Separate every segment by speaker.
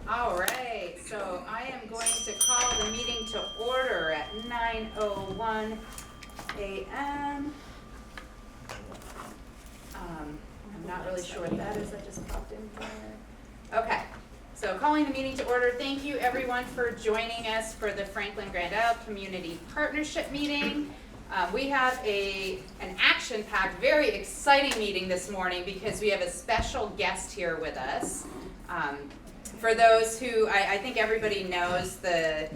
Speaker 1: All right, so I am going to call the meeting to order at 9:01 a.m. I'm not really sure what that is, that just popped in here. Okay, so calling the meeting to order. Thank you everyone for joining us for the Franklin Grand Isle Community Partnership Meeting. We have an action-packed, very exciting meeting this morning because we have a special guest here with us. For those who, I think everybody knows the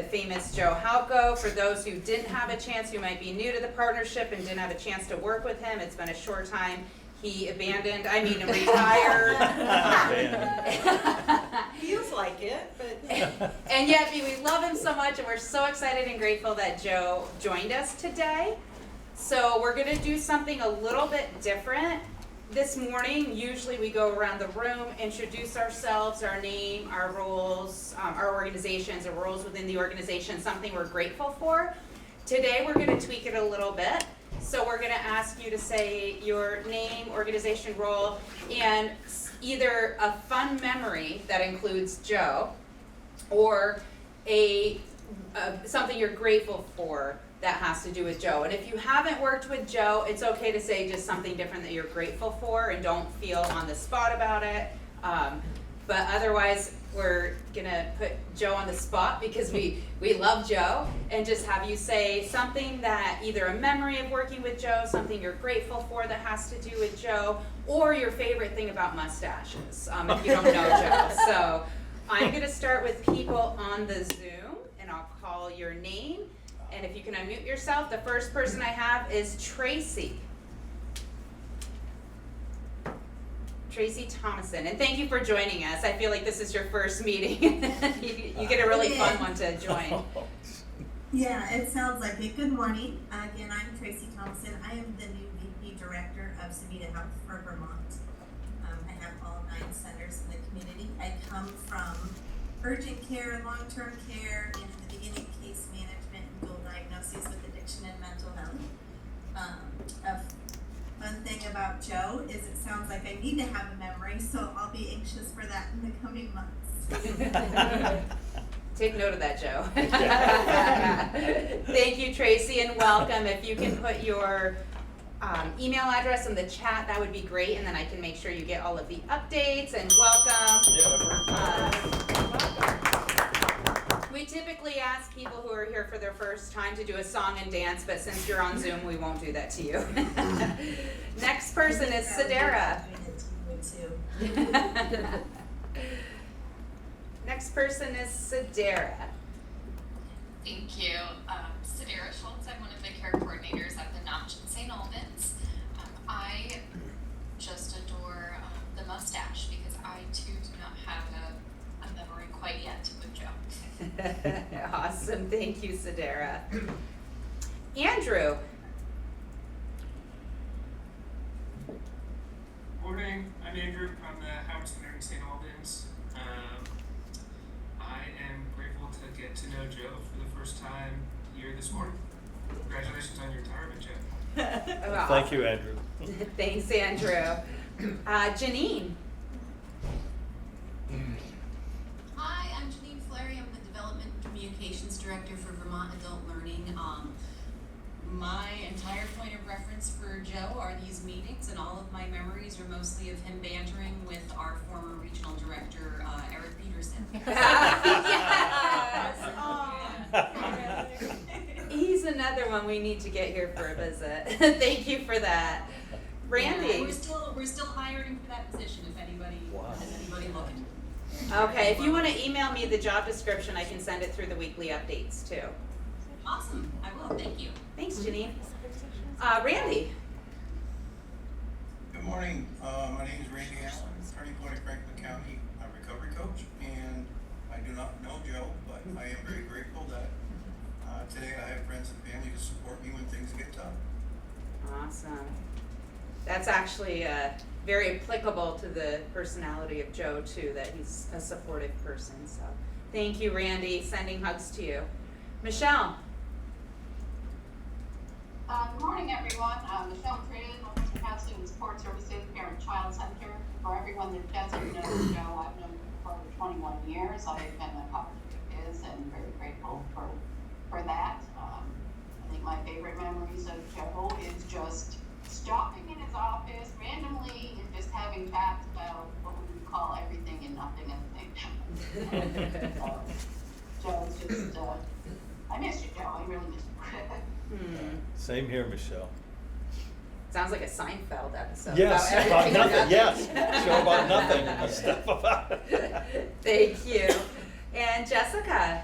Speaker 1: famous Joe Halco. For those who didn't have a chance, who might be new to the partnership and didn't have a chance to work with him, it's been a short time. He retired.
Speaker 2: Feels like it, but.
Speaker 1: And yet we love him so much, and we're so excited and grateful that Joe joined us today. So we're gonna do something a little bit different this morning. Usually we go around the room, introduce ourselves, our name, our roles, our organizations, our roles within the organization, something we're grateful for. Today we're gonna tweak it a little bit. So we're gonna ask you to say your name, organization, role, and either a fun memory that includes Joe, or something you're grateful for that has to do with Joe. And if you haven't worked with Joe, it's okay to say just something different that you're grateful for and don't feel on the spot about it. But otherwise, we're gonna put Joe on the spot because we love Joe, and just have you say something that either a memory of working with Joe, something you're grateful for that has to do with Joe, or your favorite thing about mustaches, if you don't know Joe. So I'm gonna start with people on the Zoom, and I'll call your name. And if you can unmute yourself, the first person I have is Tracy. Tracy Thomason, and thank you for joining us. I feel like this is your first meeting. you get a really fun one to join.
Speaker 3: Yeah, it sounds like it. Good morning. Again, I'm Tracy Thompson. I am the new VP Director of Savita Health for Vermont. I have all 9 centers in the community. I come from urgent care and long-term care, and in the beginning, case management and dual diagnoses with addiction and mental health. A fun thing about Joe is it sounds like I need to have a memory, so I'll be anxious for that in the coming months.
Speaker 1: Take note of that, Joe. Thank you, Tracy, and welcome. If you can put your email address in the chat, that would be great, and then I can make sure you get all of the updates, and welcome. We typically ask people who are here for their first time to do a song and dance, but since you're on Zoom, we won't do that to you. Next person is Sedera. Next person is Sedera.
Speaker 4: Thank you. Sedera Schultz, I'm one of the care coordinators at the Notch in St. Albans. I just adore the mustache because I too do not have a memory quite yet with Joe.
Speaker 1: Awesome, thank you, Sedera. Andrew.
Speaker 5: Morning, I'm Andrew from the Howard Center in St. Albans. I am grateful to get to know Joe for the first time here this morning. Congratulations on your retirement, Joe.
Speaker 1: Well,
Speaker 6: Thank you, Andrew.
Speaker 1: Thanks, Andrew. Janine.
Speaker 7: Hi, I'm Janine Fleury. I'm the Development and Communications Director for Vermont Adult Learning. My entire point of reference for Joe are these meetings, and all of my memories are mostly of him bantering with our former regional director, Eric Peterson.
Speaker 1: Yes. He's another one we need to get here for a visit. Thank you for that. Randy.
Speaker 7: Yeah, we're still hiring for that position if anybody has anybody looking.
Speaker 1: Okay, if you want to email me the job description, I can send it through the weekly updates too.
Speaker 7: Awesome, I will, thank you.
Speaker 1: Thanks, Janine. Randy.
Speaker 8: Good morning. My name is Randy Allen, Turning Point of Franklin County, a recovery coach, and I do not know Joe, but I am very grateful that today I have friends and family to support me when things get tough.
Speaker 1: Awesome. That's actually very applicable to the personality of Joe too, that he's a supportive person. So thank you, Randy. Sending hugs to you. Michelle.
Speaker 9: Good morning, everyone. Michelle Tran, Housing and Support Services, Parent Child Center.
Speaker 6: for everyone that doesn't know Joe, I've known him for over 21 years. I've been a colleague of his and very grateful for that. I think my favorite memories of Joe is just stopping in his office randomly and just having chats about what we would call everything and nothing at the same time. Joe's just, I miss you, Joe. I really miss you.
Speaker 9: Same here, Michelle.
Speaker 1: Sounds like a Seinfeld episode.
Speaker 9: Yes,
Speaker 1: about
Speaker 9: about
Speaker 1: everything and
Speaker 9: nothing, yes, show about nothing, and stuff about it.
Speaker 1: Thank you. And Jessica?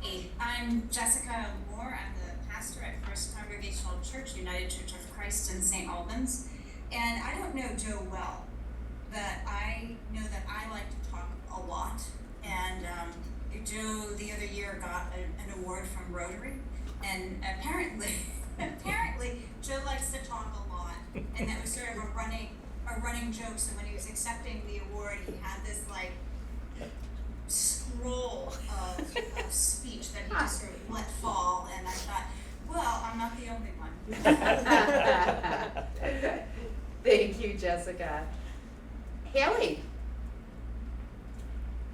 Speaker 10: Hey, I'm Jessica Moore. I'm the pastor at First Congregational Church, United Church of Christ in St. Albans. And I don't know Joe well, but I know that I like to talk a lot. And Joe the other year got an award from Rotary. And apparently Joe likes to talk a lot. And that was sort of a running joke. So when he was accepting the award, he had this like scroll of speech that he just sort of let fall, and I thought, well, I'm not the only one.
Speaker 1: Thank you, Jessica. Haley?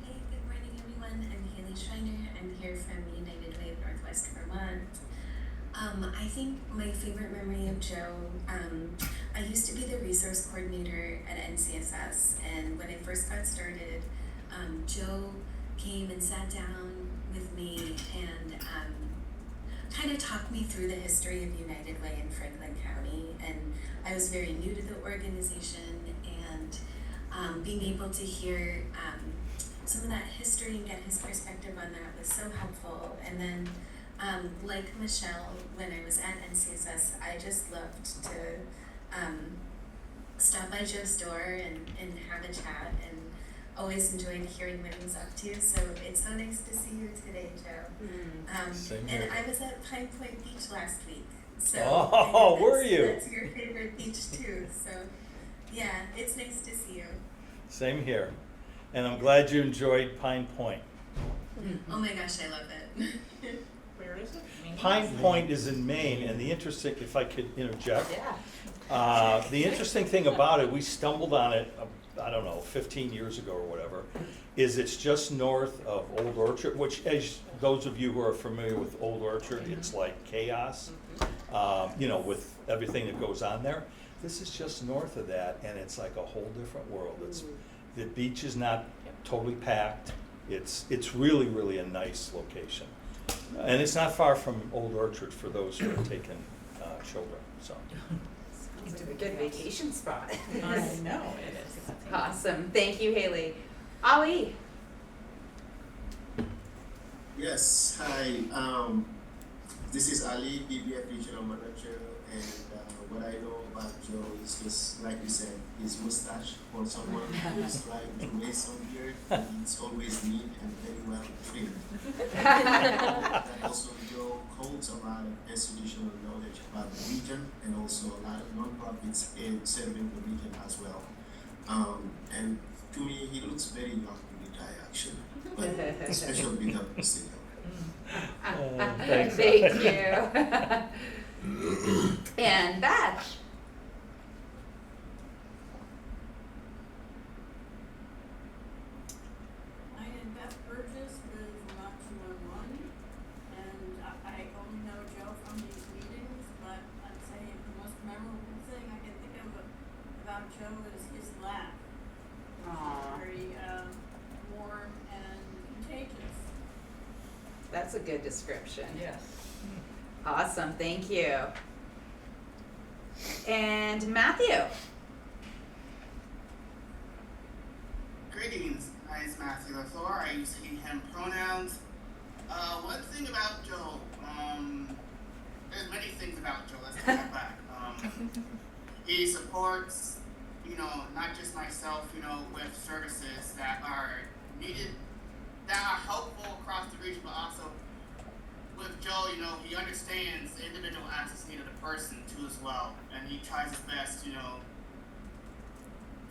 Speaker 11: Hey, good morning everyone. I'm Haley Schreiner. I'm here from United Way of Northwest Vermont. I think my favorite memory of Joe, I used to be the resource coordinator at NCSS, and when I first got started, Joe came and sat down with me and kind of talked me through the history of United Way in Franklin County. And I was very new to the organization, and being able to hear some of that history and get his perspective on that was so helpful. And then like Michelle, when I was at NCSS, I just loved to stop by Joe's door and have a chat, and always enjoyed hearing what he's up to. So it's so nice to see you today, Joe.
Speaker 9: Same
Speaker 11: And
Speaker 9: here.
Speaker 11: I was at Pine Point Beach last week. So
Speaker 9: Oh,
Speaker 11: I know
Speaker 9: were
Speaker 11: that's-
Speaker 9: you?
Speaker 11: That's your favorite beach too. So yeah, it's nice to see you.
Speaker 9: Same here. And I'm glad you enjoyed Pine Point.
Speaker 11: Oh my gosh, I love it.
Speaker 2: Where is it?
Speaker 9: Pine Point is in Maine, and the interesting, if I could interject,
Speaker 1: Yeah.
Speaker 9: the interesting thing about it, we stumbled on it, I don't know, 15 years ago or whatever, is it's just north of Old Orchard, which, as those of you who are familiar with Old Orchard, it's like chaos, with everything that goes on there. This is just north of that, and it's like a whole different world. The beach is not totally packed. It's really, really a nice location. And it's not far from Old Orchard for those who are taking children, so.
Speaker 1: Sounds like a good vacation spot.
Speaker 2: I know it is.
Speaker 1: Awesome. Thank you, Haley. Ali?
Speaker 12: Yes, hi. This is Ali, BBF Regional Manager, and what I know about Joe is just like you said, his mustache for someone who's trying to raise some beard. It's always neat and very well trimmed. And also, Joe holds a lot of institutional knowledge about the region and also a lot of nonprofits in serving the region as well. And to me, he looks very young to be Thai actually, but a special big up to Steve.
Speaker 9: Thanks.
Speaker 1: Thank you. And Beth?
Speaker 13: I am Beth Burgess with Vermont 211, and I only know Joe from these meetings, but I'd say the most memorable thing I can think of about Joe is his laugh.
Speaker 1: Aw,
Speaker 13: Very warm and contagious.
Speaker 1: that's a good description.
Speaker 2: Yes.
Speaker 1: Awesome, thank you. And Matthew?
Speaker 14: Greetings, my name is Matthew LaFleur. I use he, him pronouns. One thing about Joe, there's many things about Joe, let's take that back. He supports, not just myself, with services that are needed, that are helpful across the region, but also with Joe, he understands the individual access need of the person too as well, and he tries his best,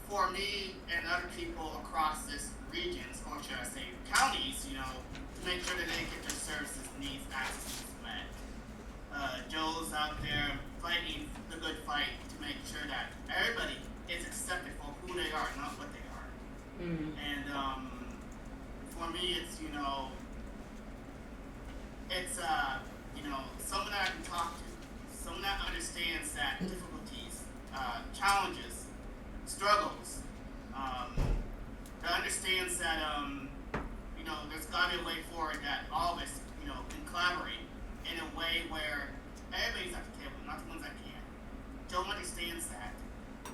Speaker 14: for me and other people across this regions, or should I say counties, to make sure that they get their services, needs, access met. Joel's out there fighting the good fight to make sure that everybody is accepted for who they are, not what they are.
Speaker 1: Mm.
Speaker 14: And for me, it's someone that I can talk to, someone that understands that difficulties, challenges, struggles, that understands that there's got to be a way forward that all of us can collaborate in a way where everybody's at the table, not the ones that can't. Joe understands that.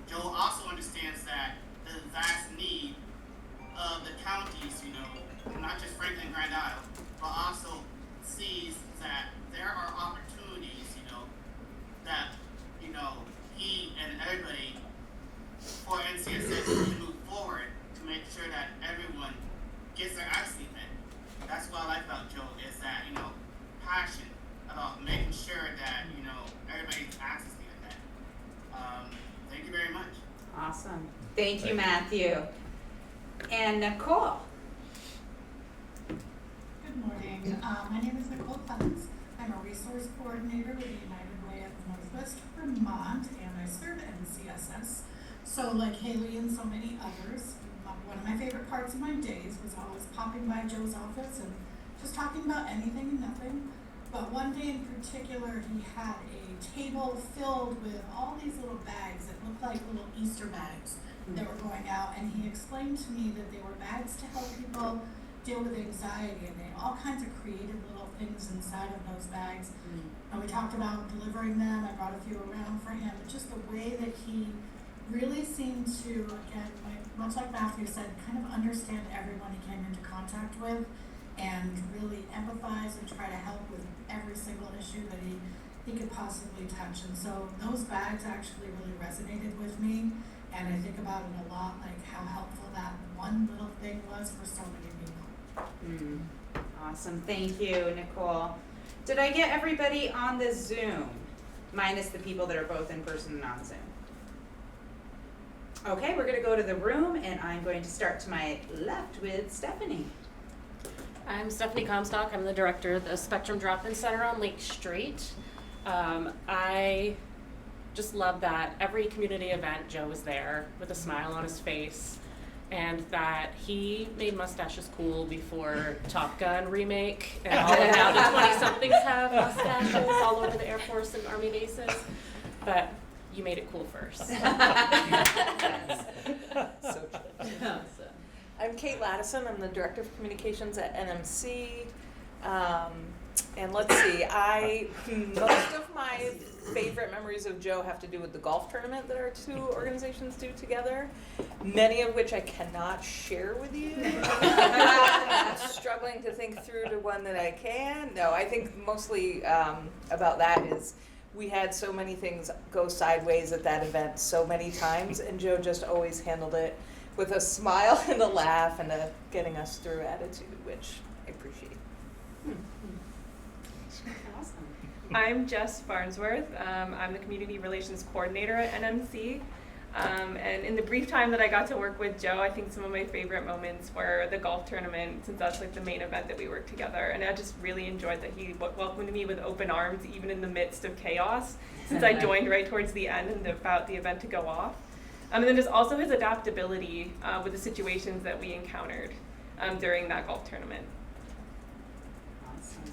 Speaker 14: Joe also understands that the vast need of the counties, not just Franklin and Grand Isle, but also sees that there are opportunities, that, he and everybody for NCSS to move forward to make sure that everyone gets their access met. That's what I like about Joe is that, passion about making sure that, everybody's access met. Thank you very much.
Speaker 1: Awesome. Thank you, Matthew. And Nicole.
Speaker 2: Good morning. My name is Nicole Clemens. I'm a resource coordinator with the United Way of Northwest Vermont, and I serve NCSS. So like Haley and so many others, one of my favorite parts of my days was always popping by Joe's office and just talking about anything and nothing. But one day in particular, he had a table filled with all these little bags that looked like little Easter bags that were going out, and he explained to me that they were bags to help people deal with anxiety, and they had all kinds of creative little things inside of those bags. And we talked about delivering them. I brought a few around for him, but just the way that he really seemed to, again, much like Matthew said, kind of understand everyone he came into contact with and really empathize and try to help with every single issue that he could possibly touch. And so those bags actually really resonated with me, and I think about it a lot, like how helpful that one little thing was for so many people.
Speaker 1: Awesome. Thank you, Nicole. Did I get everybody on the Zoom, minus the people that are both in person and on Zoom? Okay, we're going to go to the room, and I'm going to start to my left with Stephanie.
Speaker 15: I'm Stephanie Comstock. I'm the director of the Spectrum Drop-In Center on Lake Street. I just love that every community event Joe was there with a smile on his face, and that he made mustaches cool before Top Gun remake, and all of now the 20-somethings have mustaches all over the Air Force and Army bases, but you made it cool first.
Speaker 16: So true. I'm Kate Lattison. I'm the Director of Communications at NMC. And let's see, most of my favorite memories of Joe have to do with the golf tournament that our two organizations do together, many of which I cannot share with you. I'm struggling to think through to one that I can. No, I think mostly about that is we had so many things go sideways at that event so many times, and Joe just always handled it with a smile and a laugh and a getting us through attitude, which I appreciate.
Speaker 1: Awesome.
Speaker 17: I'm Jess Farnsworth. I'm the Community Relations Coordinator at NMC. And in the brief time that I got to work with Joe, I think some of my favorite moments were the golf tournament, since that's like the main event that we worked together. And I just really enjoyed that he welcomed me with open arms, even in the midst of chaos, since I joined right towards the end and about the event to go off. And then there's also his adaptability with the situations that we encountered during that golf tournament.
Speaker 1: Awesome.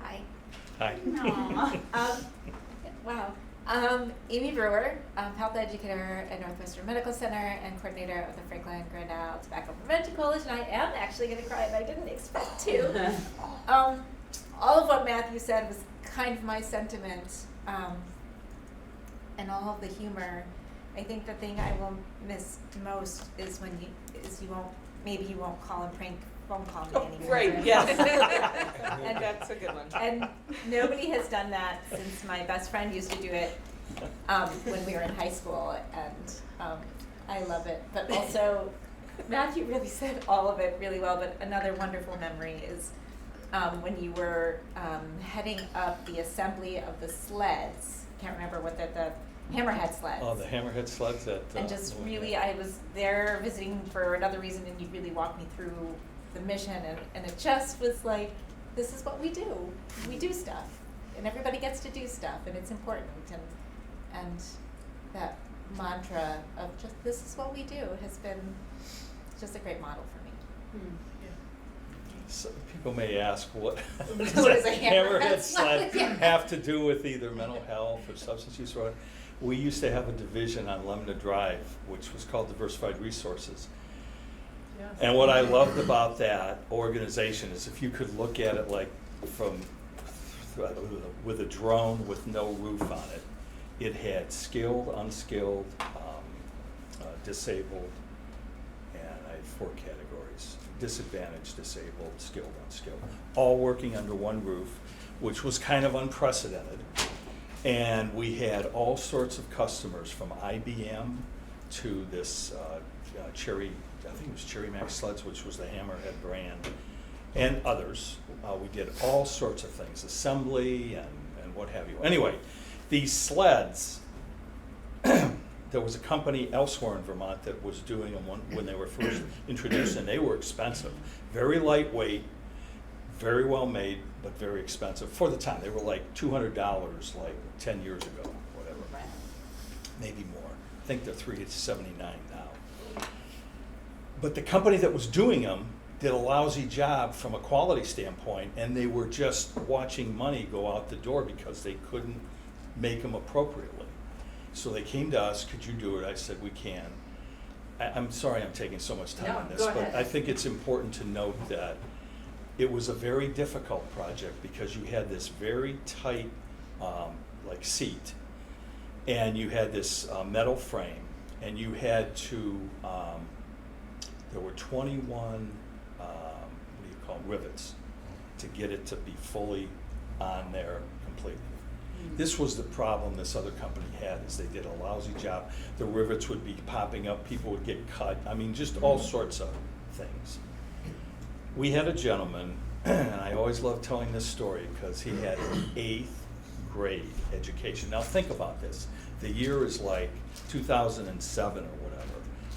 Speaker 18: Hi.
Speaker 9: Hi.
Speaker 18: Wow. Amy Brewer, health educator at Northwestern Medical Center and coordinator of the Franklin Grand Isle Tobacco Prevention Coalition. I am actually going to cry, but I didn't expect to. All of what Matthew said was kind of my sentiment, and all of the humor. I think the thing I will miss most is when you won't call and prank phone call me anymore.
Speaker 16: Right, yes.
Speaker 18: And
Speaker 16: that's a good one.
Speaker 18: And nobody has done that since my best friend used to do it when we were in high school, and I love it. But also, Matthew really said all of it really well, but another wonderful memory is when you were heading up the assembly of the sleds. I can't remember what the Hammerhead sleds.
Speaker 9: Oh, the Hammerhead sleds at...
Speaker 18: And just really, I was there visiting for another reason, and you really walked me through the mission, and it just was like this is what we do. We do stuff, and everybody gets to do stuff, and it's important. And that mantra of just this is what we do has been just a great model for me.
Speaker 9: So people may ask, what does
Speaker 18: What is a
Speaker 9: hammerhead
Speaker 18: hammerhead
Speaker 9: sled
Speaker 18: sled?
Speaker 9: have to do with either mental health or substance use? Or we used to have a division on Lemna Drive, which was called Diversified Resources.
Speaker 16: Yes.
Speaker 9: And what I loved about that organization is if you could look at it like from with a drone with no roof on it, it had skilled, unskilled, disabled, and I had 4 categories: disadvantaged, disabled, skilled, unskilled, all working under one roof, which was kind of unprecedented. And we had all sorts of customers, from IBM to this Cherry, I think it was Cherry Max Sleds, which was the Hammerhead brand, and others. We did all sorts of things, assembly and what have you. Anyway, these sleds, there was a company elsewhere in Vermont that was doing them when they were first introduced, and they were expensive. Very lightweight, very well made, but very expensive for the time. They were like $200 like 10 years ago, whatever. Maybe more. I think they're $379 now. But the company that was doing them did a lousy job from a quality standpoint, and they were just watching money go out the door because they couldn't make them appropriately. So they came to us, could you do it? I said, we can. I'm sorry I'm taking so much time on this,
Speaker 16: go
Speaker 9: but
Speaker 16: ahead.
Speaker 9: I think it's important to note that it was a very difficult project because you had this very tight like seat, and you had this metal frame, and you had to, there were 21, rivets to get it to be fully on there completely. This was the problem this other company had, is they did a lousy job. The rivets would be popping up, people would get cut, I mean, just all sorts of things. We had a gentleman, and I always love telling this story because he had an 8th grade education. Now think about this. The year is like 2007 or whatever.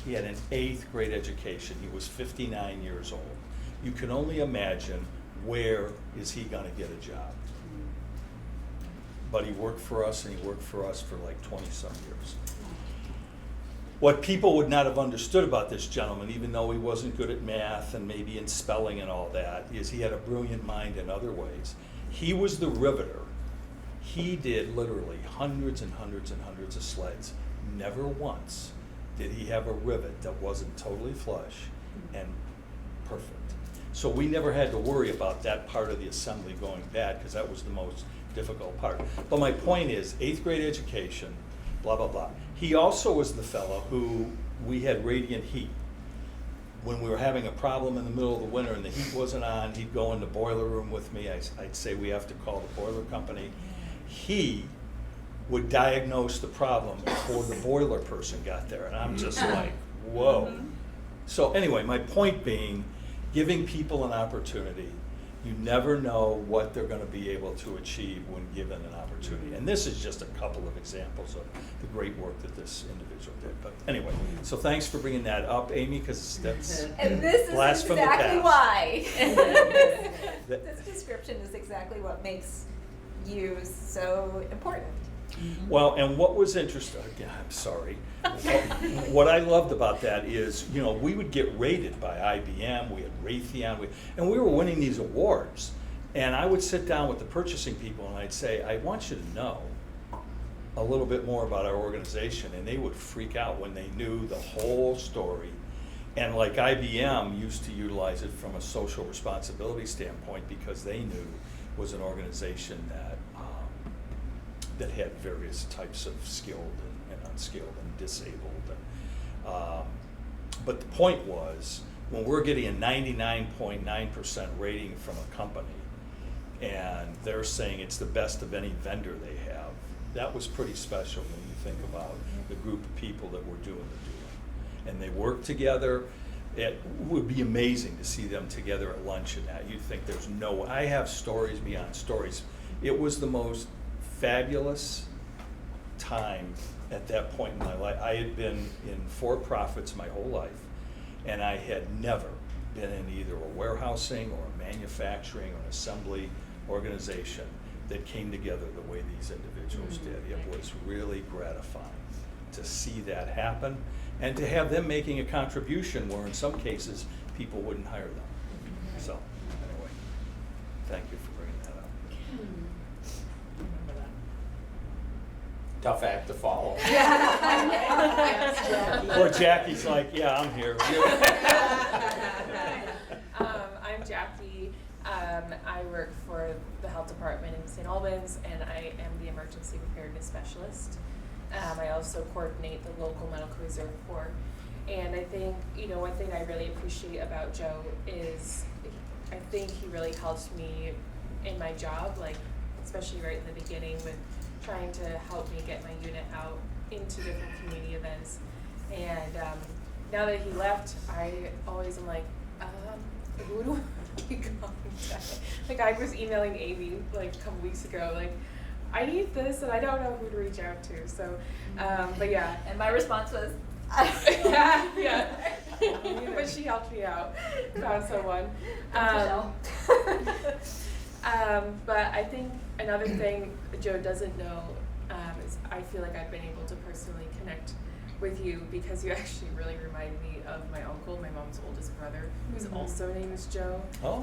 Speaker 9: He had an 8th grade education. He was 59 years old. You can only imagine where is he gonna get a job. But he worked for us, and he worked for us for like 20-some years. What people would not have understood about this gentleman, even though he wasn't good at math and maybe in spelling and all that, is he had a brilliant mind in other ways. He was the riveter. He did literally hundreds and hundreds and hundreds of sleds. Never once did he have a rivet that wasn't totally flush and perfect. So we never had to worry about that part of the assembly going bad, because that was the most difficult part. But my point is, 8th grade education, blah, blah, blah. He also was the fellow who, we had radiant heat. When we were having a problem in the middle of the winter and the heat wasn't on, he'd go in the boiler room with me. I'd say, we have to call the boiler company. He would diagnose the problem before the boiler person got there. And I'm just like, whoa. So anyway, my point being, giving people an opportunity. You never know what they're going to be able to achieve when given an opportunity. And this is just a couple of examples of the great work that this individual did. But anyway, so thanks for bringing that up, Amy, because that's
Speaker 18: And this
Speaker 9: blast
Speaker 18: is
Speaker 9: from the
Speaker 18: exactly
Speaker 9: past.
Speaker 18: why. This description is exactly what makes you so important.
Speaker 9: Well, and what was interesting, again, I'm sorry. What I loved about that is, you know, we would get rated by IBM, we had Raytheon, and we were winning these awards. And I would sit down with the purchasing people and I'd say, I want you to know a little bit more about our organization. And they would freak out when they knew the whole story. And like IBM used to utilize it from a social responsibility standpoint, because they knew it was an organization that had various types of skilled and unskilled and disabled. But the point was, when we're getting a 99.9% rating from a company, and they're saying it's the best of any vendor they have, that was pretty special when you think about the group of people that were doing the doing. And they worked together. It would be amazing to see them together at lunch and that. You'd think there's no way. I have stories beyond stories. It was the most fabulous time at that point in my life. I had been in for-profits my whole life, and I had never been in either a warehousing or a manufacturing or an assembly organization that came together the way these individuals did. It was really gratifying to see that happen and to have them making a contribution where in some cases people wouldn't hire them. So anyway, thank you for bringing that up.
Speaker 19: Tough act to follow.
Speaker 9: Poor Jackie's like, yeah, I'm here.
Speaker 17: I'm Jackie. I work for the health department in St. Albans, and I am the emergency preparedness specialist. I also coordinate the local medical reserve corps. And I think, one thing I really appreciate about Joe is I think he really helps me in my job, like especially right in the beginning with trying to help me get my unit out into different community events. And now that he left, I always am like, who do I contact? Like I was emailing Amy like a couple weeks ago, like, I need this and I don't know who to reach out to. So, but yeah.
Speaker 18: And my response was,
Speaker 17: yeah. But she helped me out, found someone. But I think another thing Joe doesn't know is I feel like I've been able to personally connect with you because you actually really remind me of my uncle, my mom's oldest brother, whose also name is Joe,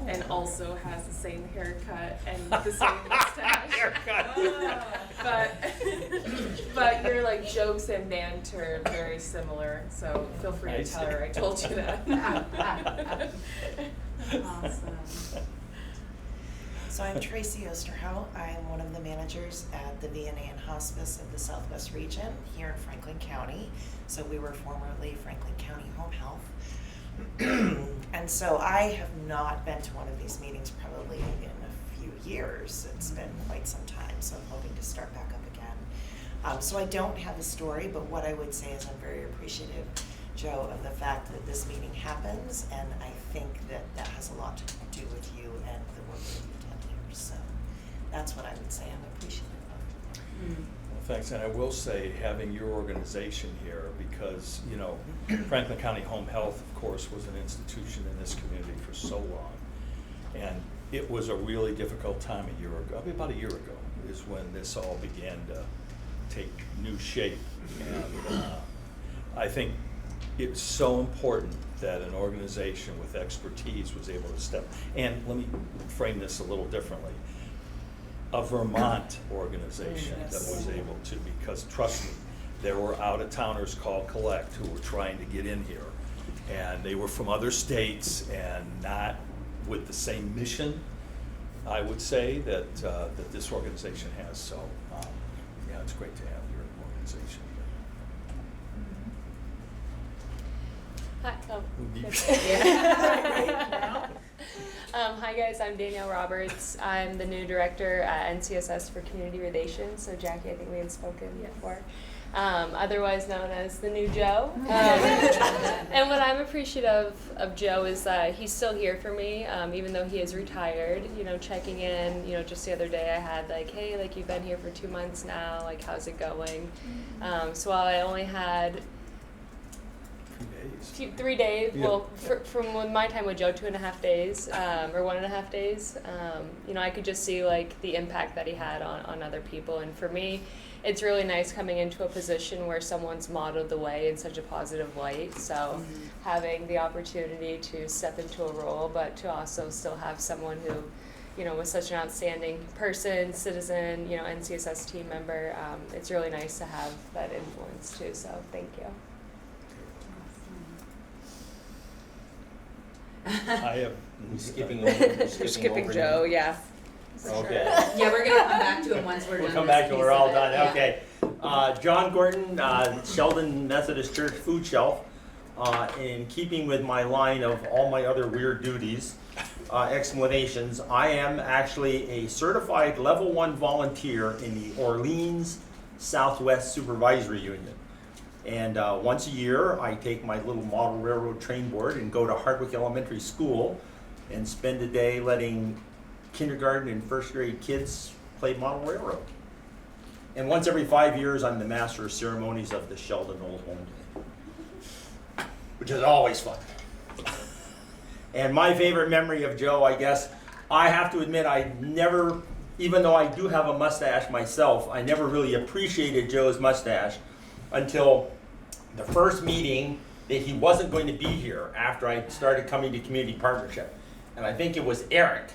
Speaker 17: and also has the same haircut and the same mustache. But your like jokes and banter are very similar, so feel free to tell her I told you that.
Speaker 20: Awesome. So I'm Tracy Osterhout. I'm one of the managers at the VNA and Hospice of the Southwest region here in Franklin County. So we were formerly Franklin County Home Health. And so I have not been to one of these meetings probably in a few years. It's been quite some time, so I'm hoping to start back up again. So I don't have a story, but what I would say is I'm very appreciative, Joe, of the fact that this meeting happens, and I think that that has a lot to do with you and the work that you've done here. So that's what I would say I'm appreciative of.
Speaker 9: Well, thanks, and I will say having your organization here because, Franklin County Home Health, of course, was an institution in this community for so long. And it was a really difficult time a year ago, about a year ago, is when this all began to take new shape. And I think it's so important that an organization with expertise was able to step, and let me frame this a little differently, a Vermont organization that was able to, because trust me, there were out-of-towners called Collect who were trying to get in here, and they were from other states and not with the same mission, I would say, that that this organization has. So, yeah, it's great to have your organization
Speaker 17: Hi. Hi guys, I'm Danielle Roberts. I'm the new director at NCSS for Community Relations. So Jackie, I think we had spoken before. Otherwise known as the new Joe. And what I'm appreciative of Joe is that he's still here for me, even though he is retired, checking in, just the other day I had like, hey, like you've been here for 2 months now, like how's it going? So while I only had 3 days, well, from my time with Joe, 2.5 days, or 1.5 days, I could just see like the impact that he had on other people. And for me, it's really nice coming into a position where someone's modeled the way in such a positive light. So having the opportunity to step into a role, but to also still have someone who, was such an outstanding person, citizen, NCSS team member, it's really nice to have that influence too. So thank you.
Speaker 9: I have.
Speaker 16: We're skipping Joe, yeah.
Speaker 19: Okay.
Speaker 1: Yeah, we're gonna come back to him once we're done.
Speaker 19: We'll come back till we're all done.
Speaker 1: Yeah.
Speaker 19: Okay. John Gordon, Sheldon Methodist Church Food Shelf. In keeping with my line of all my other weird duties, explanations, I am actually a certified level 1 volunteer in the Orleans Southwest Supervisory Union. And once a year, I take my little model railroad train board and go to Hardwick Elementary School and spend a day letting kindergarten and first grade kids play model railroad. And once every 5 years, I'm the master of ceremonies of the Sheldon Old Home Day, which is always fun. And my favorite memory of Joe, I guess, I have to admit, I never, even though I do have a mustache myself, I never really appreciated Joe's mustache until the first meeting that he wasn't going to be here after I started coming to community partnership. And I think it was Eric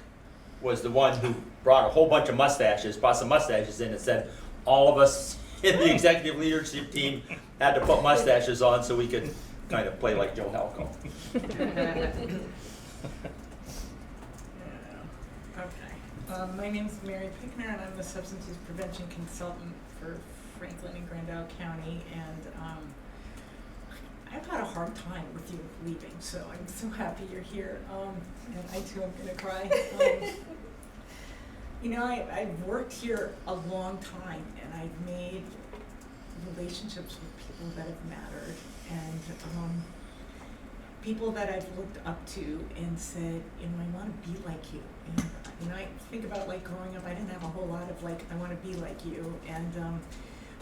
Speaker 19: was the one who brought a whole bunch of mustaches, brought some mustaches in and said all of us in the executive leadership team had to put mustaches on so we could kind of play like Joe Halco.
Speaker 21: Okay. My name is Mary Pickner, and I'm the substance use prevention consultant for Franklin and Grand Isle County. And I've had a hard time with you leaving, so I'm so happy you're here. And I too am gonna cry. You know, I've worked here a long time, and I've made relationships with people that have mattered, and people that I've looked up to and said, you know, I want to be like you. And you know, I think about like growing up, I didn't have a whole lot of like, I want to be like you. And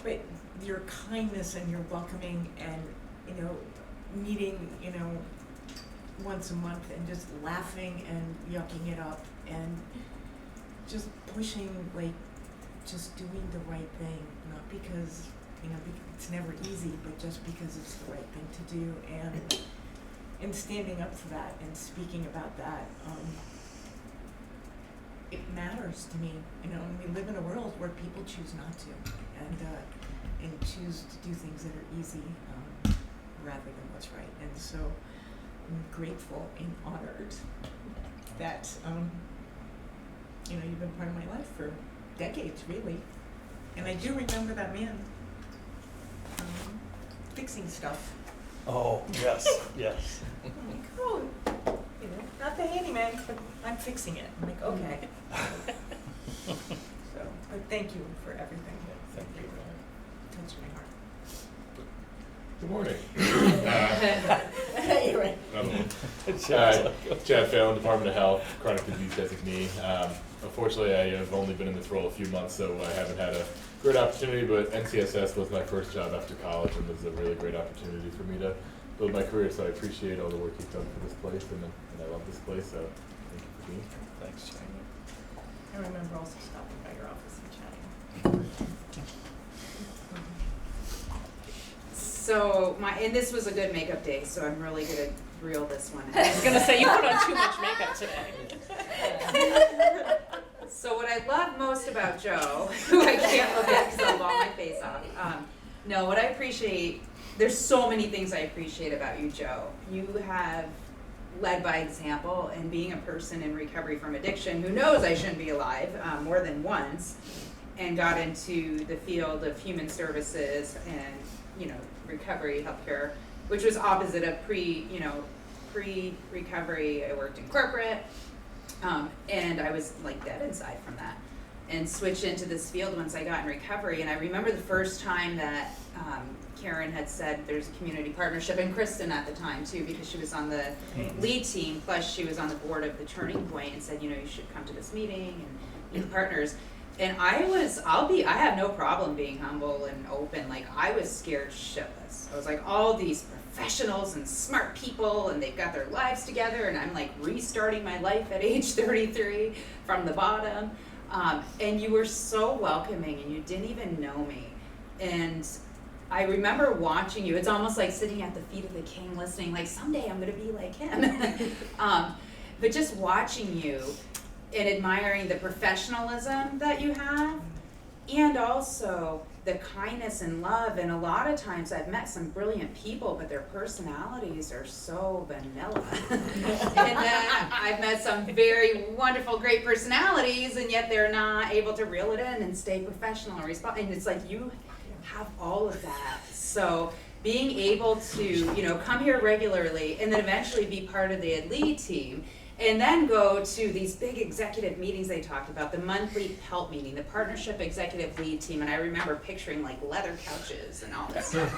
Speaker 21: but your kindness and your welcoming, and you know, meeting, you know, once a month and just laughing and yucking it up and just pushing, like just doing the right thing, not because, you know, it's never easy, but just because it's the right thing to do, and standing up for that and speaking about that. It matters to me, you know, and we live in a world where people choose not to, and choose to do things that are easy, rather than what's right. And so I'm grateful and honored that, you know, you've been part of my life for decades, really. And I do remember that man fixing stuff.
Speaker 9: Oh, yes, yes.
Speaker 21: I'm like, oh, you know, not the handyman, but I'm fixing it. I'm like, okay. So, but thank you for everything. That really touched my heart.
Speaker 22: Good morning.
Speaker 21: You're right.
Speaker 22: Chad Fallon, Department of Health, Chronic Disease Designee. Unfortunately, I have only been in this role a few months, so I haven't had a great opportunity, but NCSS was my first job after college, and was a really great opportunity for me to build my career, so I appreciate all the work you've done for this place, and I love this place, so thank you for being here.
Speaker 9: Thanks, Chad.
Speaker 21: I remember also stopping by your office and chatting.
Speaker 1: So and this was a good makeup day, so I'm really gonna reel this one.
Speaker 15: I was gonna say, you put on too much makeup today.
Speaker 1: So what I love most about Joe, who I can't look at because I'll ball my face off. No, what I appreciate, there's so many things I appreciate about you, Joe. You have led by example, and being a person in recovery from addiction who knows I shouldn't be alive more than once, and got into the field of human services and, you know, recovery healthcare, which was opposite of pre-recovery. I worked in corporate, and I was like dead inside from that, and switched into this field once I got in recovery. And I remember the first time that Karen had said there's a community partnership, and Kristen at the time too, because she was on the lead team, plus she was on the board of the Turning Point, and said, you know, you should come to this meeting and meet the partners. And I have no problem being humble and open. Like, I was scared shitless. I was like, all these professionals and smart people, and they've got their lives together, and I'm like restarting my life at age 33 from the bottom. And you were so welcoming, and you didn't even know me. And I remember watching you. It's almost like sitting at the feet of the king listening, like, someday I'm gonna be like him. But just watching you and admiring the professionalism that you have, and also the kindness and love. And a lot of times I've met some brilliant people, but their personalities are so vanilla. And then I've met some very wonderful, great personalities, and yet they're not able to reel it in and stay professional and respond. And it's like, you have all of that. So being able to, you know, come here regularly and then eventually be part of the lead team, and then go to these big executive meetings they talked about, the monthly PELT meeting, the Partnership Executive Lead Team, and I remember picturing like leather couches and all this stuff.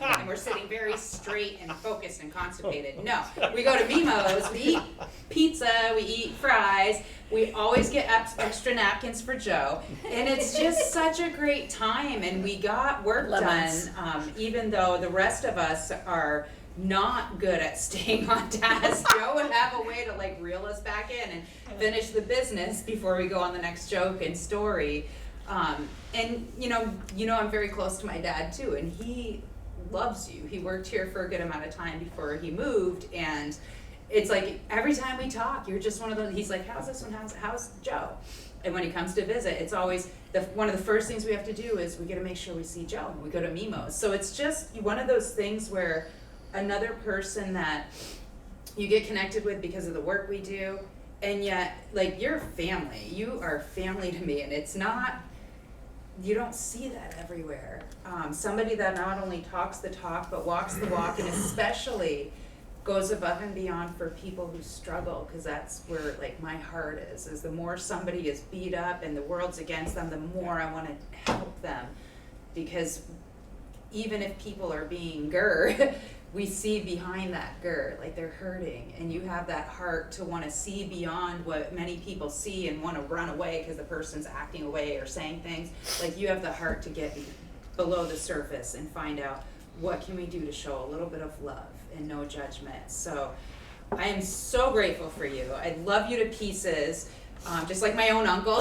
Speaker 1: And we're sitting very straight and focused and constipated. No, we go to Mimo's, we eat pizza, we eat fries, we always get extra napkins for Joe, and it's just such a great time, and we got work done, even though the rest of us are not good at staying on task, Joe would have a way to like reel us back in and finish the business before we go on the next joke and story. And you know, I'm very close to my dad too, and he loves you. He worked here for a good amount of time before he moved, and it's like every time we talk, you're just one of those. He's like, "How's this one? How's Joe?" And when he comes to visit, it's always one of the first things we have to do is we got to make sure we see Joe. We go to Mimo's, so it's just one of those things where another person that you get connected with because of the work we do, and yet like you're family. You are family to me, and it's not. You don't see that everywhere. Somebody that not only talks the talk but walks the walk, and especially goes above and beyond for people who struggle, because that's where like my heart is the more somebody is beat up and the world's against them, the more I want to help them, because even if people are being we see behind that like they're hurting, and you have that heart to want to see beyond what many people see and want to run away because the person's acting away or saying things. Like you have the heart to get below the surface and find out what can we do to show a little bit of love and no judgment. So I am so grateful for you. I love you to pieces, just like my own uncle.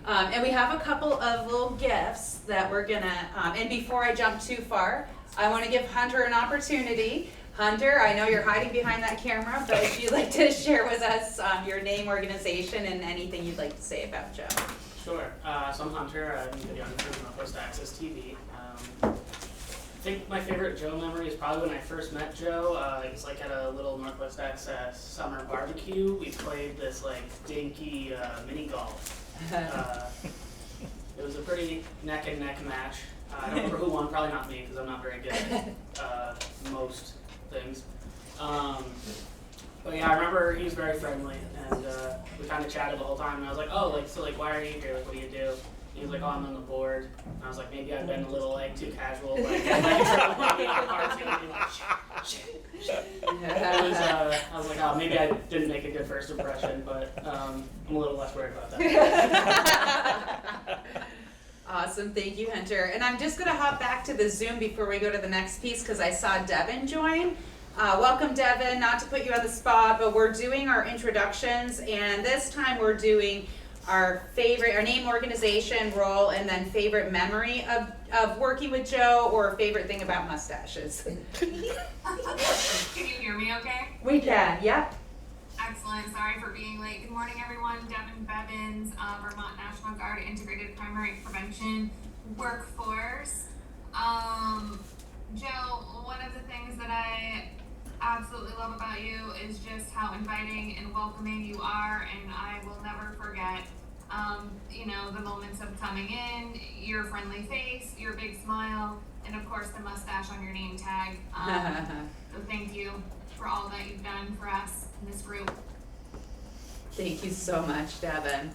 Speaker 1: And we have a couple of little gifts that we're gonna, and before I jump too far, I want to give Hunter an opportunity. Hunter, I know you're hiding behind that camera, but if you'd like to share with us your name, organization, and anything you'd like to say about Joe.
Speaker 3: Sure. So I'm Hunter. I'm the video editor for Northwest Access TV. I think my favorite Joe memory is probably when I first met Joe. It was like at a little Northwest Access summer barbecue. We played this like dinky mini golf. It was a pretty neck and neck match. I don't remember who won, probably not me, because I'm not very good at most things. But yeah, I remember he was very friendly, and we kind of chatted the whole time, and I was like, oh, like, so like, why are you here? Like, what do you do? He was like, oh, I'm on the board. And I was like, maybe I've been a little like too casual. Like, I was like, oh, maybe I didn't make a good first impression, but I'm a little less worried about that.
Speaker 1: Awesome, thank you, Hunter. And I'm just gonna hop back to the Zoom before we go to the next piece, because I saw Devin join. Welcome, Devin. Not to put you on the spot, but we're doing our introductions, and this time we're doing our name, organization, role, and then favorite memory of working with Joe, or favorite thing about mustaches.
Speaker 4: Can you hear me okay?
Speaker 1: We can, yep.
Speaker 4: Excellent. Sorry for being late. Good morning, everyone. Devin Bevins, Vermont National Guard Integrated Primary Prevention Workforce. Joe, one of the things that I absolutely love about you is just how inviting and welcoming you are, and I will never forget, the moments of coming in, your friendly face, your big smile, and of course the mustache on your name tag. So thank you for all that you've done for us in this group.
Speaker 1: Thank you so much, Devin.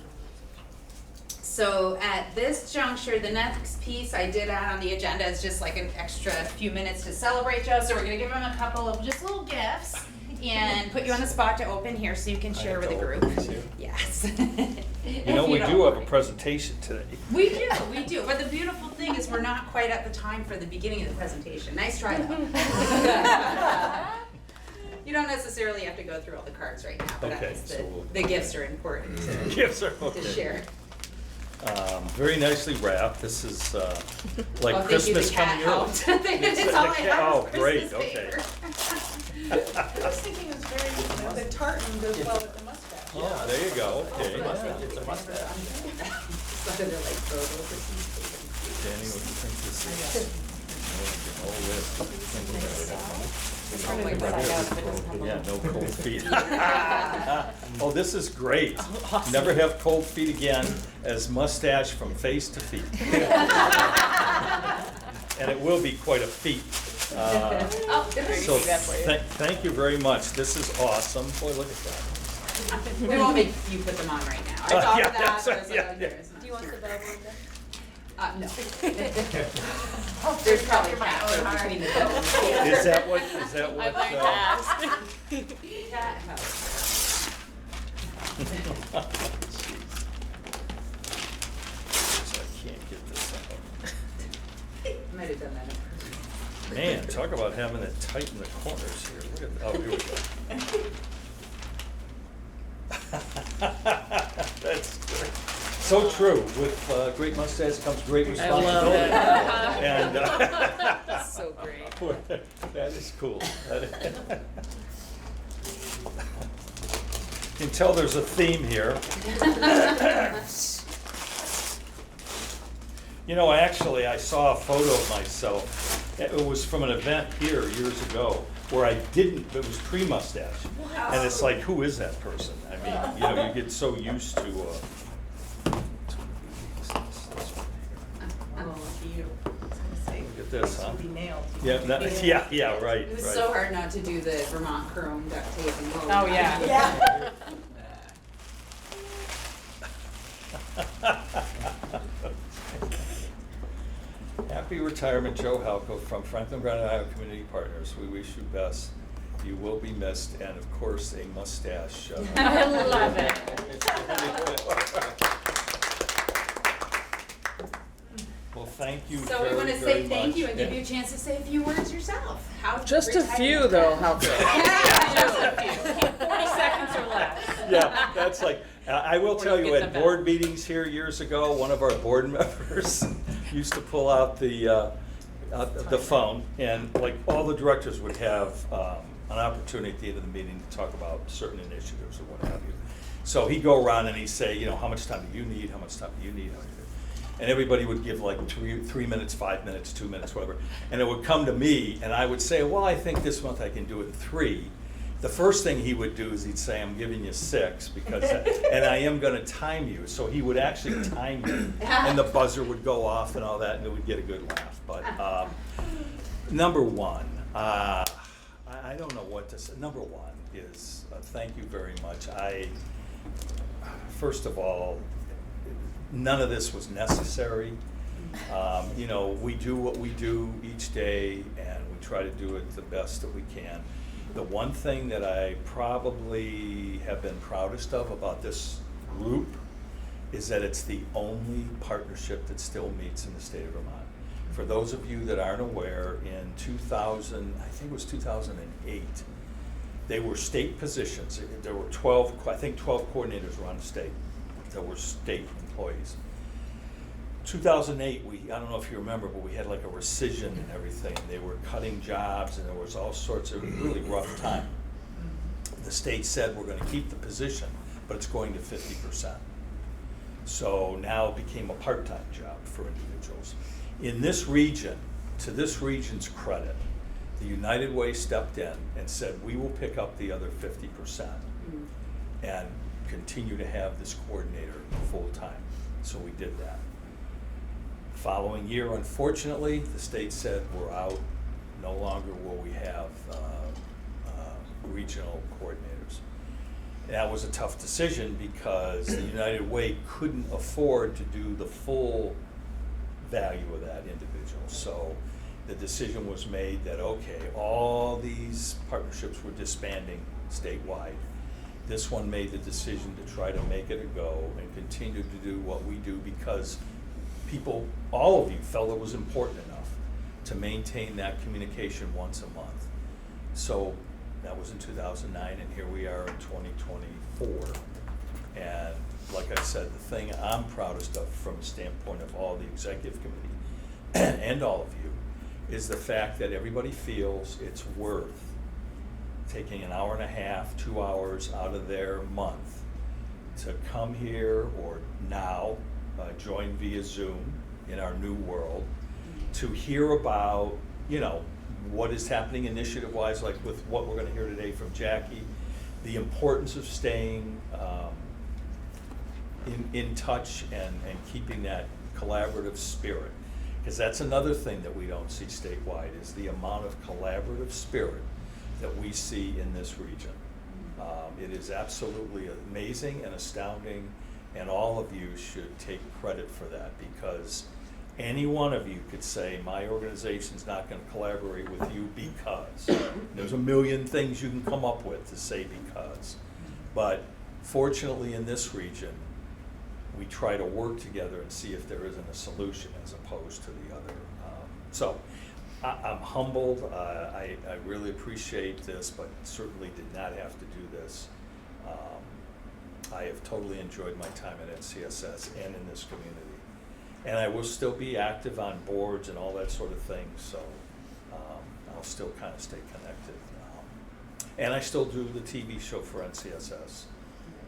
Speaker 1: So at this juncture, the next piece I did add on the agenda is just like an extra few minutes to celebrate Joe. So we're gonna give him a couple of just little gifts and put you on the spot to open here so you can share with the group. Yes.
Speaker 9: You know, we do have a presentation today.
Speaker 1: We do. But the beautiful thing is we're not quite at the time for the beginning of the presentation. Nice try though. You don't necessarily have to go through all the cards right now, but
Speaker 9: Okay,
Speaker 1: the gifts are important to share.
Speaker 9: Very nicely wrapped. This is like Christmas coming early.
Speaker 1: It's all I have
Speaker 9: Oh,
Speaker 1: is
Speaker 9: great.
Speaker 1: Christmas
Speaker 9: Okay.
Speaker 1: paper.
Speaker 16: I was thinking it was very, the tartan goes well with the mustache.
Speaker 9: Oh, there you go. Okay.
Speaker 19: It's a mustache.
Speaker 1: Some of they're like photos or something.
Speaker 9: Danny, what do you think this is? Yeah, no cold feet. Oh, this is great.
Speaker 16: Awesome.
Speaker 9: Never have cold feet again, as mustache from face to feet. And it will be quite a feat. So thank you very much. This is awesome. Boy, look at that.
Speaker 1: We won't make you put them on right now. I thought of that. So I was like, oh,
Speaker 16: Do you want the bubble?
Speaker 1: no. There's probably cat between the bones.
Speaker 9: Is that what?
Speaker 1: I learned to ask. Cat house.
Speaker 9: I can't get this out.
Speaker 1: Might have done that.
Speaker 9: Man, talk about having it tight in the corners here. Look at, oh, here we go. That's great. So true. With great mustache comes great responsibility. And
Speaker 16: So great.
Speaker 9: That is cool. You can tell there's a theme here. You know, actually, I saw a photo of myself. It was from an event here years ago where I didn't, it was pre-mustache.
Speaker 16: Wow.
Speaker 9: And it's like, who is that person? I mean, you know, you get so used to,
Speaker 21: Oh, you.
Speaker 9: look at this, huh?
Speaker 21: Be nailed.
Speaker 9: Yeah, yeah, right,
Speaker 1: It was
Speaker 9: right.
Speaker 1: so hard not to do the Vermont chrome duct tape and glue.
Speaker 16: Oh, yeah.
Speaker 21: Yeah.
Speaker 9: Happy retirement, Joe Halco from Franklin Granite Iowa Community Partners. We wish you best. You will be missed, and of course, a mustache.
Speaker 16: I love it.
Speaker 9: Well, thank you
Speaker 1: So we
Speaker 9: very,
Speaker 1: want to
Speaker 9: very
Speaker 1: say thank
Speaker 9: much.
Speaker 1: you and give
Speaker 9: Yeah.
Speaker 1: you a chance to say a few words yourself. How
Speaker 16: Just a few, though, how good.
Speaker 1: Just a few.
Speaker 16: 40 seconds or less.
Speaker 9: Yeah, that's like, I will tell you,
Speaker 16: get
Speaker 9: at
Speaker 16: the
Speaker 9: board meetings here years ago, one of our board members used to pull out the phone, and like all the directors would have an opportunity at the end of the meeting to talk about certain initiatives or what have you. So he'd go around and he'd say, you know, how much time do you need? How much time do you need? And everybody would give like 3 minutes, 5 minutes, 2 minutes, whatever. And it would come to me, and I would say, well, I think this month I can do it in 3. The first thing he would do is he'd say, I'm giving you 6 because, and I am gonna time you. So he would actually time you, and the buzzer would go off and all that, and it would get a good laugh. But number one, I don't know what to say. Number one is thank you very much. First of all, none of this was necessary. You know, we do what we do each day, and we try to do it the best that we can. The one thing that I probably have been proudest of about this group is that it's the only partnership that still meets in the state of Vermont. For those of you that aren't aware, in 2000, I think it was 2008, they were state positions. There were 12, I think 12 coordinators around the state that were state employees. 2008, I don't know if you remember, but we had like a rescission and everything. They were cutting jobs, and there was all sorts of really rough time. The state said, we're going to keep the position, but it's going to 50%. So now it became a part-time job for individuals. In this region, to this region's credit, the United Way stepped in and said, we will pick up the other 50% and continue to have this coordinator full-time. So we did that. Following year, unfortunately, the state said we're out. No longer will we have regional coordinators. That was a tough decision because the United Way couldn't afford to do the full value of that individual. So the decision was made that, okay, all these partnerships were disbanding statewide. This one made the decision to try to make it a go and continue to do what we do because people, all of you, felt it was important enough to maintain that communication once a month. So that was in 2009, and here we are in 2024. And like I said, the thing I'm proudest of from the standpoint of all the executive committee and all of you is the fact that everybody feels it's worth taking an hour and a half, 2 hours out of their month to come here or now join via Zoom in our new world to hear about, you know, what is happening initiative-wise, like with what we're going to hear today from Jackie, the importance of staying in touch and keeping that collaborative spirit. Because that's another thing that we don't see statewide is the amount of collaborative spirit that we see in this region. It is absolutely amazing and astounding, and all of you should take credit for that because any one of you could say, my organization's not going to collaborate with you because. There's a million things you can come up with to say because. But fortunately in this region, we try to work together and see if there isn't a solution as opposed to the other. So I'm humbled. I really appreciate this, but certainly did not have to do this. I have totally enjoyed my time at NCSS and in this community. And I will still be active on boards and all that sort of thing, so I'll still kind of stay connected. And I still do the TV show for NCSS,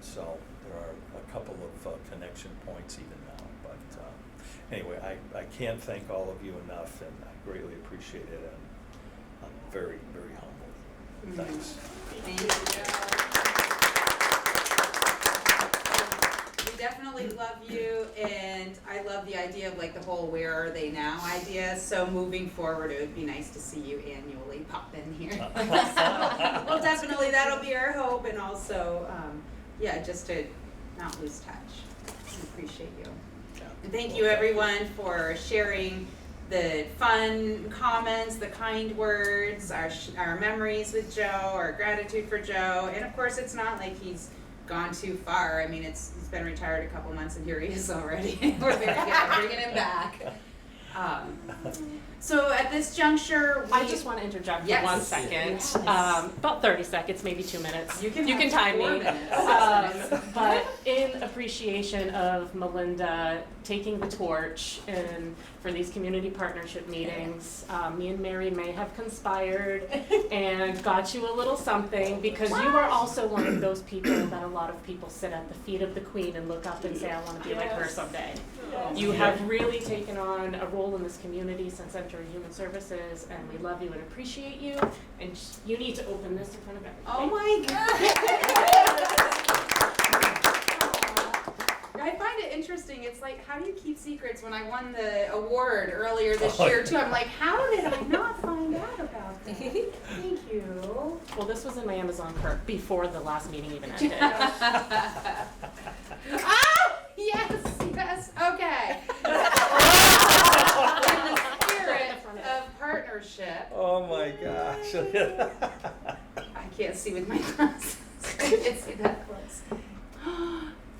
Speaker 9: so there are a couple of connection points even now. But anyway, I can't thank all of you enough, and I greatly appreciate it, and I'm very, very humbled. Thanks.
Speaker 1: Thank you. We definitely love you, and I love the idea of like the whole "where are they now" idea. So moving forward, it would be nice to see you annually pop in here. So, well, definitely that'll be our hope, and also, yeah, just to not lose touch. I appreciate you, and thank you everyone for sharing the fun comments, the kind words, our memories with Joe, our gratitude for Joe, and of course, it's not like he's gone too far. I mean, he's been retired a couple months, and here he is already. We're very good at bringing him back. So at this juncture,
Speaker 15: I just want to interject for 1 second.
Speaker 1: Yes.
Speaker 15: About 30 seconds, maybe 2 minutes.
Speaker 1: You can
Speaker 15: time me.
Speaker 1: 4 minutes.
Speaker 15: But in appreciation of Melinda taking the torch and for these community partnership meetings, me and Mary may have conspired and got you a little something, because you are also one of those people that a lot of people sit at the feet of the Queen and look up and say, I want to be like her someday. You have really taken on a role in this community since entering Human Services, and we love you and appreciate you, and you need to open this in front of everybody.
Speaker 1: Oh my God. I find it interesting. It's like, how do you keep secrets? When I won the award earlier this year too, I'm like, how did I not find out about that? Thank you.
Speaker 15: Well, this was in my Amazon cart before the last meeting even ended.
Speaker 1: Yes, okay. In the spirit of partnership.
Speaker 9: Oh my gosh.
Speaker 1: I can't see with my glasses. I can't see that close.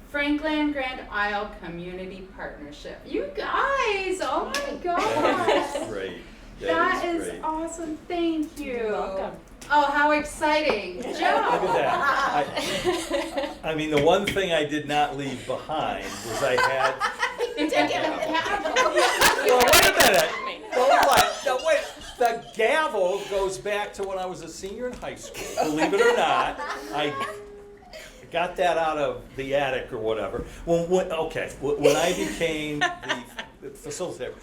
Speaker 1: Franklin Grand Isle Community Partnership. You guys, oh my gosh.
Speaker 9: That is great.
Speaker 1: That is
Speaker 9: great.
Speaker 1: awesome. Thank you.
Speaker 15: You're welcome.
Speaker 1: Oh, how exciting. Joe.
Speaker 9: Look at that. I mean, the one thing I did not leave behind was I had.
Speaker 1: You did give him a gavel.
Speaker 9: Well, wait a minute. No, wait. The gavel goes back to when I was a senior in high school. Believe it or not, I got that out of the attic or whatever. When I became the facilitator,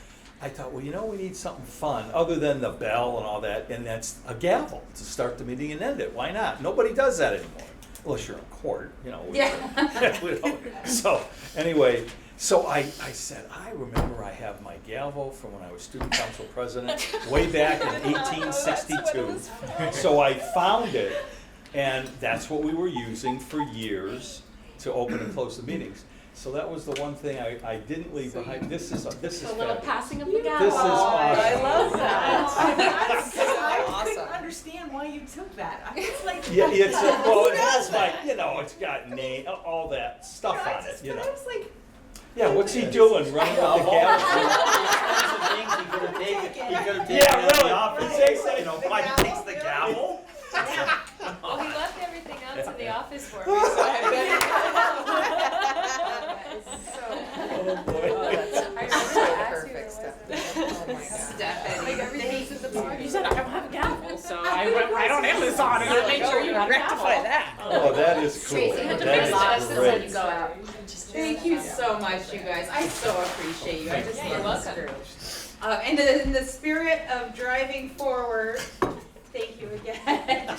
Speaker 9: I thought, well, we need something fun other than the bell and all that, and that's a gavel to start the meeting and end it. Why not? Nobody does that anymore, unless you're in court,
Speaker 1: Yeah.
Speaker 9: So anyway, so I said, I remember I have my gavel from when I was student council president way back in 1862. So I found it, and that's what we were using for years to open and close the meetings. So that was the one thing I didn't leave behind. This is
Speaker 15: A little
Speaker 9: fabulous.
Speaker 15: passing of the gavel.
Speaker 9: This is awesome.
Speaker 16: I love that.
Speaker 21: I couldn't understand why you took that. I was like,
Speaker 9: Yeah, it has it's got name, all that stuff on it,
Speaker 21: I was like,
Speaker 9: Yeah, what's he doing, running with the gavel?
Speaker 19: He could have taken
Speaker 9: Yeah,
Speaker 19: it in
Speaker 9: really.
Speaker 19: the office.
Speaker 9: Say-
Speaker 19: Mike takes the gavel.
Speaker 18: Well, he left everything else in the office for me, so I
Speaker 9: Oh, boy.
Speaker 1: Perfect stuff. Oh my God. Stephanie.
Speaker 18: Like everything's in the bar.
Speaker 15: You said I don't have a gavel, so I went right on Amazon and I made sure you had a gavel.
Speaker 16: Rectify that.
Speaker 9: Oh, that is cool.
Speaker 18: Tracy had to
Speaker 9: That
Speaker 18: fix
Speaker 9: is
Speaker 18: glasses when
Speaker 9: great.
Speaker 18: you go out.
Speaker 1: Thank you so much, you guys. I so appreciate you. I just
Speaker 18: Yeah, you're
Speaker 1: love this
Speaker 18: welcome.
Speaker 1: group. And in the spirit of driving forward, thank you again.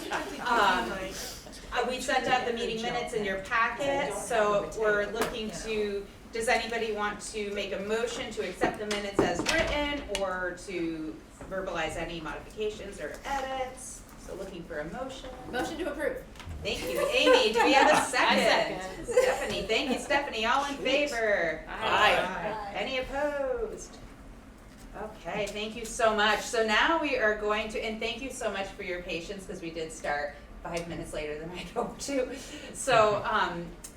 Speaker 1: We sent out the meeting minutes in your packet, so we're looking to, does anybody want to make a motion to accept the minutes as written or to verbalize any modifications or edits? So looking for a motion.
Speaker 18: Motion to approve.
Speaker 1: Thank you. Amy, do we have a second?
Speaker 18: I second.
Speaker 1: Stephanie, thank you, Stephanie. All in favor?
Speaker 16: Aye.
Speaker 1: Any opposed? Okay, thank you so much. So now we are going to, and thank you so much for your patience because we did start 5 minutes later than I hope to. So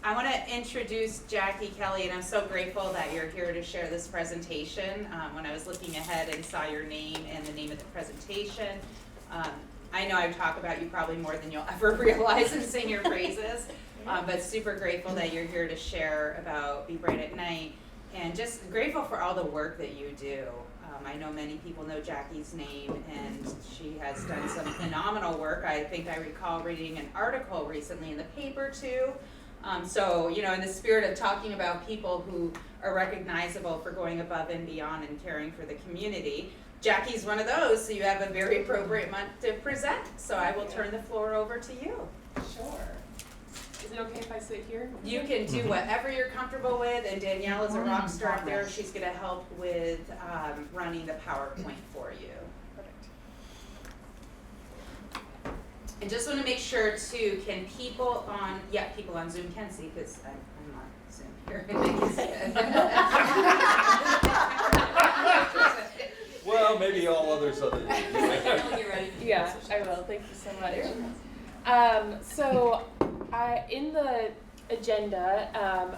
Speaker 1: I want to introduce Jackie Kelly, and I'm so grateful that you're here to share this presentation. When I was looking ahead and saw your name and the name of the presentation, I know I talk about you probably more than you'll ever realize and sing your praises, but super grateful that you're here to share about Be Bright at Night, and just grateful for all the work that you do. I know many people know Jackie's name, and she has done some phenomenal work. I think I recall reading an article recently in the paper too. So, you know, in the spirit of talking about people who are recognizable for going above and beyond and caring for the community, Jackie's one of those, so you have a very appropriate month to present. So I will turn the floor over to you.
Speaker 17: Sure. Is it okay if I sit here?
Speaker 1: You can do whatever you're comfortable with, and Danielle is a rock star up there. She's going to help with running the PowerPoint for you.
Speaker 17: Perfect.
Speaker 1: And just want to make sure too, can people on Zoom can see, because I'm not Zoom here.
Speaker 9: Well, maybe all others other than
Speaker 17: Yeah, I will. Thank you so much. So in the agenda,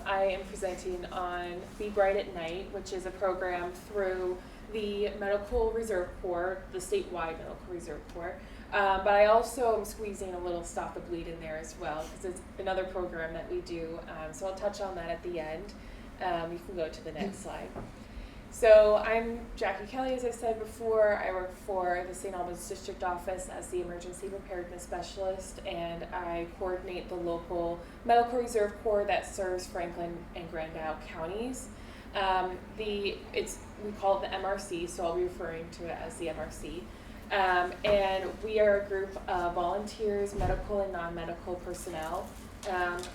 Speaker 17: I am presenting on Be Bright at Night, which is a program through the Medical Reserve Corps, the statewide Medical Reserve Corps. But I also am squeezing a little Stop the Bleed in there as well, because it's another program that we do. So I'll touch on that at the end. You can go to the next slide. So I'm Jackie Kelly, as I said before. I work for the St. Albans District Office as the Emergency Preparedness Specialist, and I coordinate the local Medical Reserve Corps that serves Franklin and Grand Isle counties. We call it the MRC, so I'll be referring to it as the MRC. And we are a group of volunteers, medical and non-medical personnel,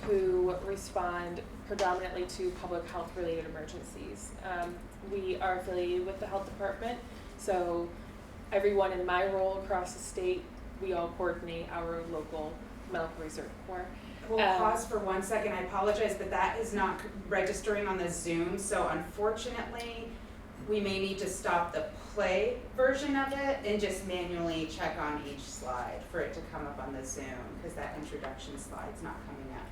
Speaker 17: who respond predominantly to public health related emergencies. We are affiliated with the health department, so everyone in my role across the state, we all coordinate our local Medical Reserve Corps.
Speaker 1: We'll pause for 1 second. I apologize, but that is not registering on the Zoom, so unfortunately, we may need to stop the play version of it and just manually check on each slide for it to come up on the Zoom, because that introduction slide's not coming up.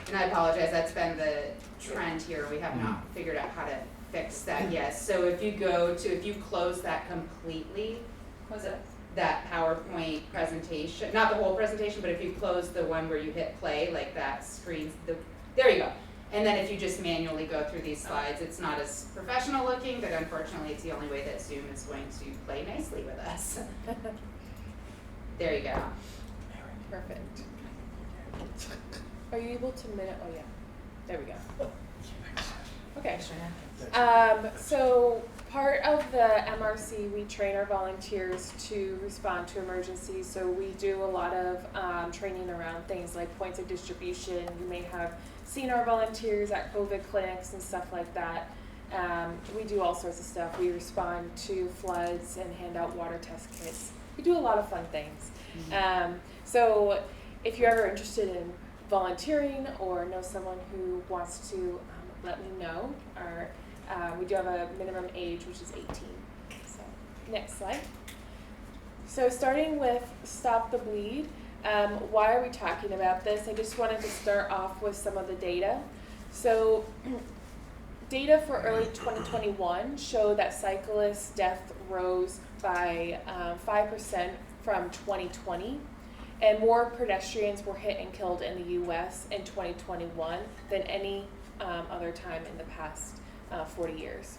Speaker 1: And I apologize, that's been the trend here. We have not figured out how to fix that yet. So if you close that completely, that PowerPoint presentation, not the whole presentation, but if you close the one where you hit play, like that screen, there you go. And then if you just manually go through these slides, it's not as professional looking, but unfortunately it's the only way that Zoom is going to play nicely with us. There you go.
Speaker 17: Perfect. Are you able to minute? Oh yeah, there we go. Okay. So part of the MRC, we train our volunteers to respond to emergencies. So we do a lot of training around things like points of distribution. You may have seen our volunteers at COVID clinics and stuff like that. We do all sorts of stuff. We respond to floods and hand out water test kits. We do a lot of fun things. So if you're ever interested in volunteering or know someone who wants to, let me know. We do have a minimum age, which is 18. So next slide. So starting with Stop the Bleed, why are we talking about this? I just wanted to start off with some of the data. So data for early 2021 show that cyclist death rose by 5% from 2020. And more pedestrians were hit and killed in the U.S. in 2021 than any other time in the past 40 years.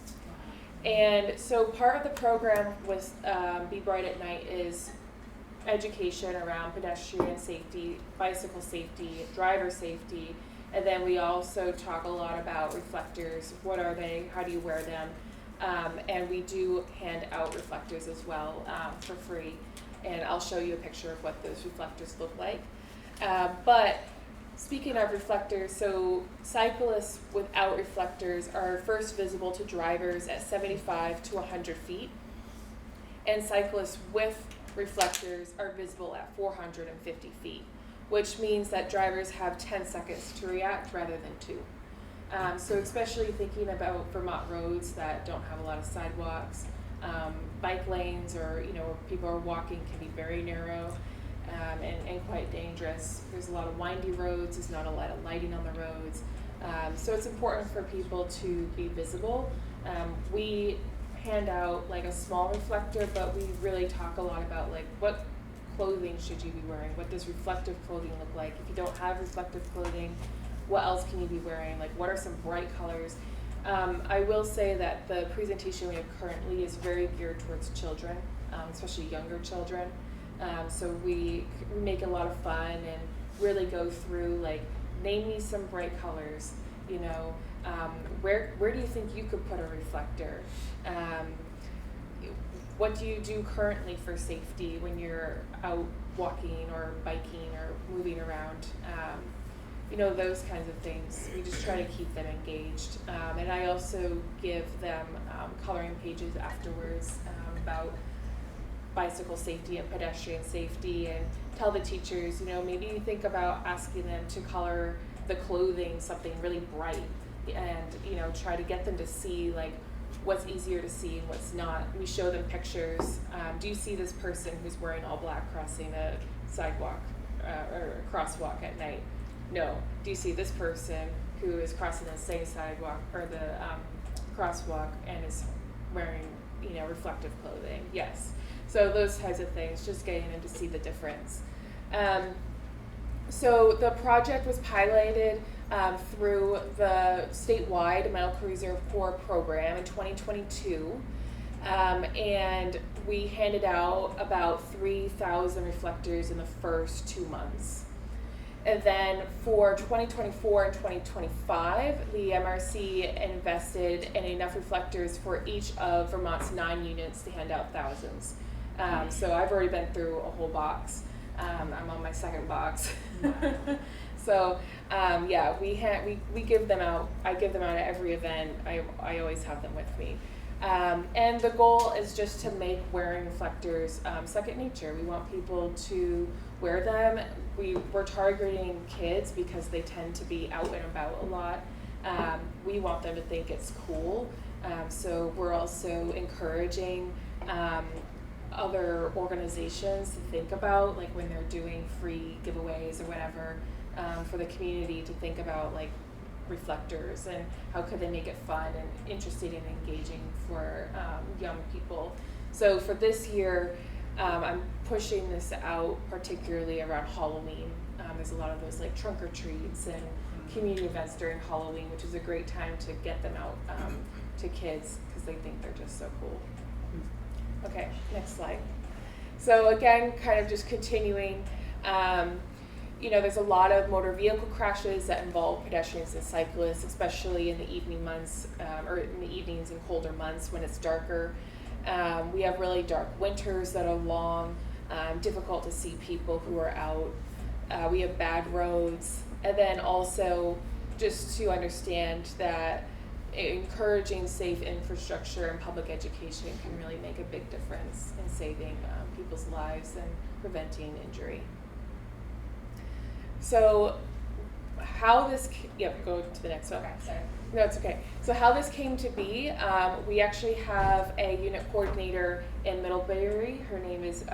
Speaker 17: And so part of the program with Be Bright at Night is education around pedestrian safety, bicycle safety, driver safety, and then we also talk a lot about reflectors. What are they? How do you wear them? And we do hand out reflectors as well for free. And I'll show you a picture of what those reflectors look like. But speaking of reflectors, so cyclists without reflectors are first visible to drivers at 75 to 100 feet. And cyclists with reflectors are visible at 450 feet, which means that drivers have 10 seconds to react rather than 2. So especially thinking about Vermont roads that don't have a lot of sidewalks, bike lanes or where people are walking can be very narrow. and quite dangerous. There's a lot of windy roads, there's not a lot of lighting on the roads. So it's important for people to be visible. We hand out like a small reflector, but we really talk a lot about like what clothing should you be wearing? What does reflective clothing look like? If you don't have reflective clothing, what else can you be wearing? Like what are some bright colors? I will say that the presentation we have currently is very geared towards children, especially younger children. So we make a lot of fun and really go through like, name me some bright colors, you know, where do you think you could put a reflector? What do you do currently for safety when you're out walking or biking or moving around? You know, those kinds of things. We just try to keep them engaged. And I also give them coloring pages afterwards about bicycle safety and pedestrian safety, and tell the teachers, you know, maybe you think about asking them to color the clothing something really bright, and, you know, try to get them to see like what's easier to see and what's not. We show them pictures. Do you see this person who's wearing all black crossing a sidewalk or a crosswalk at night? No. Do you see this person who is crossing the same sidewalk or the crosswalk and is wearing, you know, reflective clothing? Yes. So those types of things, just getting them to see the difference. So the project was piloted through the statewide Medical Reserve Corps program in 2022. And we handed out about 3,000 reflectors in the first 2 months. And then for 2024 and 2025, the MRC invested in enough reflectors for each of Vermont's 9 units to hand out thousands. So I've already been through a whole box. I'm on my second box. So yeah, we give them out. I give them out at every event. I always have them with me. And the goal is just to make wearing reflectors second nature. We want people to wear them. We're targeting kids because they tend to be out and about a lot. We want them to think it's cool. So we're also encouraging other organizations to think about, like when they're doing free giveaways or whatever, for the community to think about like reflectors and how could they make it fun and interesting and engaging for young people. So for this year, I'm pushing this out particularly around Halloween. There's a lot of those like trunk or treats and community events during Halloween, which is a great time to get them out to kids because they think they're just so cool. Okay, next slide. So again, kind of just continuing, you know, there's a lot of motor vehicle crashes that involve pedestrians and cyclists, especially in the evening months, or in the evenings in colder months when it's darker. We have really dark winters that are long, difficult to see people who are out. We have bad roads, and then also just to understand that encouraging safe infrastructure and public education can really make a big difference in saving people's lives and preventing injury. So how this, go to the next one.
Speaker 18: Okay, sorry.
Speaker 17: No, it's okay. So how this came to be, we actually have a unit coordinator in Middlebury. Her name is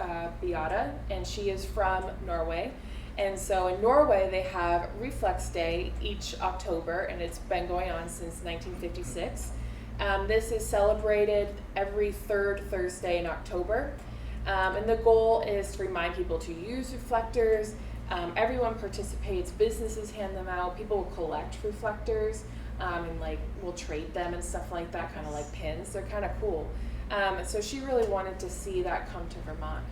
Speaker 17: Beata, and she is from Norway. And so in Norway, they have Reflex Day each October, and it's been going on since 1956. This is celebrated every third Thursday in October. And the goal is to remind people to use reflectors. Everyone participates, businesses hand them out, people will collect reflectors, and like will trade them and stuff like that, kind of like pins. They're kind of cool. So she really wanted to see that come to Vermont.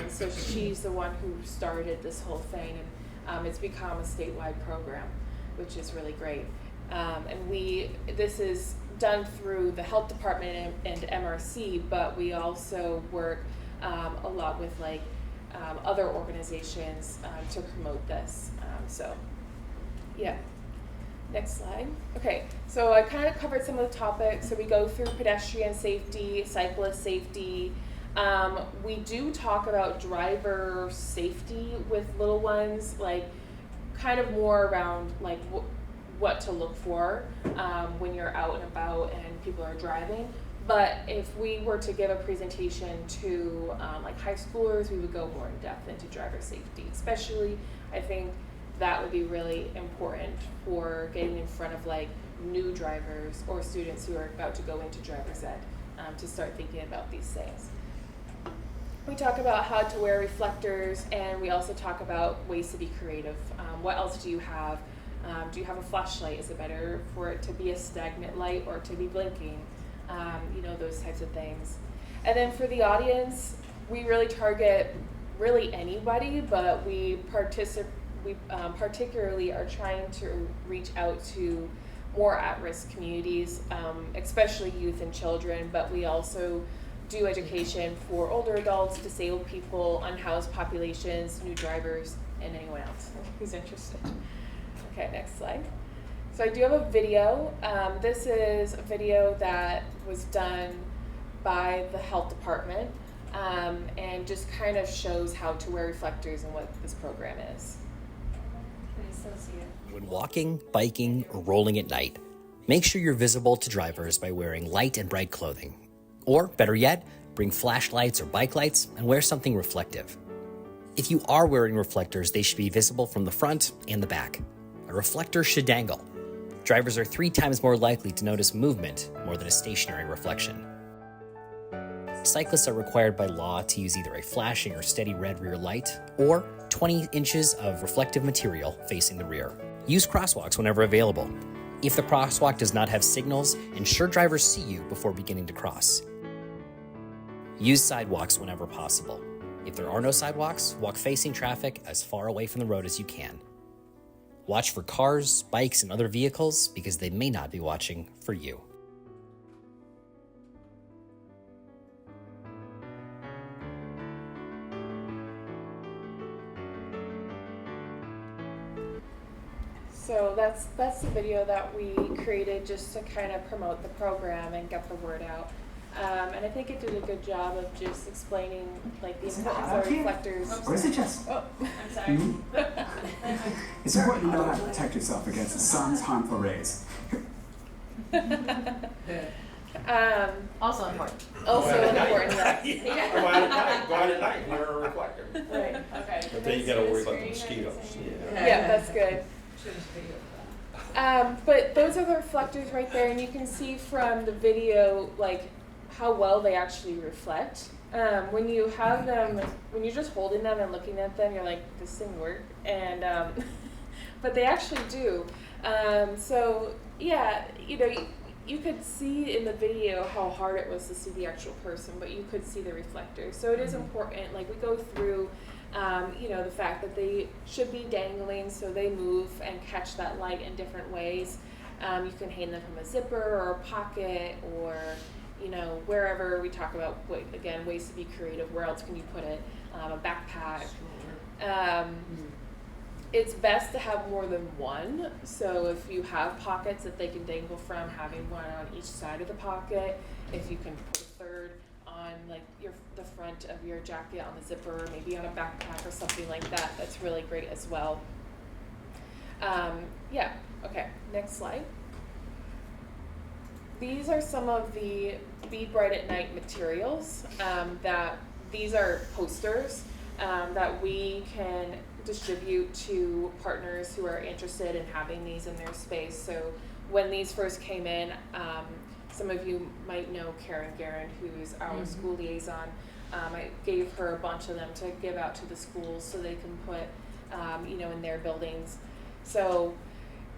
Speaker 17: So she's the one who started this whole thing, and it's become a statewide program, which is really great. And this is done through the health department and MRC, but we also work a lot with like other organizations to promote this. So yeah. Next slide. Okay, so I kind of covered some of the topics. So we go through pedestrian safety, cyclist safety. We do talk about driver safety with little ones, like kind of more around like what to look for when you're out and about and people are driving. But if we were to give a presentation to like high schoolers, we would go more in depth into driver safety. Especially, I think that would be really important for getting in front of like new drivers or students who are about to go into driver's ed, to start thinking about these things. We talk about how to wear reflectors, and we also talk about ways to be creative. What else do you have? Do you have a flashlight? Is it better for it to be a stagnant light or to be blinking? You know, those types of things. And then for the audience, we really target really anybody, but we particularly are trying to reach out to more at-risk communities, especially youth and children, but we also do education for older adults, disabled people, unhoused populations, new drivers, and anyone else who's interested. Okay, next slide. So I do have a video. This is a video that was done by the health department, and just kind of shows how to wear reflectors and what this program is.
Speaker 5: When walking, biking, or rolling at night, make sure you're visible to drivers by wearing light and bright clothing. Or, better yet, bring flashlights or bike lights and wear something reflective. If you are wearing reflectors, they should be visible from the front and the back. A reflector should dangle. Drivers are 3 times more likely to notice movement more than a stationary reflection. Cyclists are required by law to use either a flashing or steady red rear light or 20 inches of reflective material facing the rear. Use crosswalks whenever available. If the crosswalk does not have signals, ensure drivers see you before beginning to cross. Use sidewalks whenever possible. If there are no sidewalks, walk facing traffic as far away from the road as you can. Watch for cars, bikes, and other vehicles because they may not be watching for you.
Speaker 17: So that's the video that we created just to kind of promote the program and get the word out. And I think it did a good job of just explaining like the importance of reflectors.
Speaker 7: Or is it just?
Speaker 17: Oh, I'm sorry.
Speaker 7: It's important to know how to protect yourself against the sun's harmful rays.
Speaker 18: Also important.
Speaker 17: Also important. That,
Speaker 19: Go out at night, wear a reflector.
Speaker 17: Right. Okay.
Speaker 9: But then you gotta worry about the mosquitoes.
Speaker 17: Yeah, that's good. But those are the reflectors right there, and you can see from the video like how well they actually reflect. When you have them, when you're just holding them and looking at them, you're like, this thing work, and but they actually do. So yeah, you know, you could see in the video how hard it was to see the actual person, but you could see the reflectors. So it is important. Like we go through. You know, the fact that they should be dangling so they move and catch that light in different ways. You can hang them from a zipper or a pocket or, you know, wherever. We talk about, again, ways to be creative. Where else can you put it? A backpack. It's best to have more than one. So if you have pockets that they can dangle from, having one on each side of the pocket. If you can put a third on like the front of your jacket on the zipper, or maybe on a backpack or something like that. That's really great as well. Yeah, okay, next slide. These are some of the Be Bright at Night materials that these are posters that we can distribute to partners who are interested in having these in their space. So when these first came in, some of you might know Karen Guerin, who's our school liaison. I gave her a bunch of them to give out to the schools so they can put, you know, in their buildings. So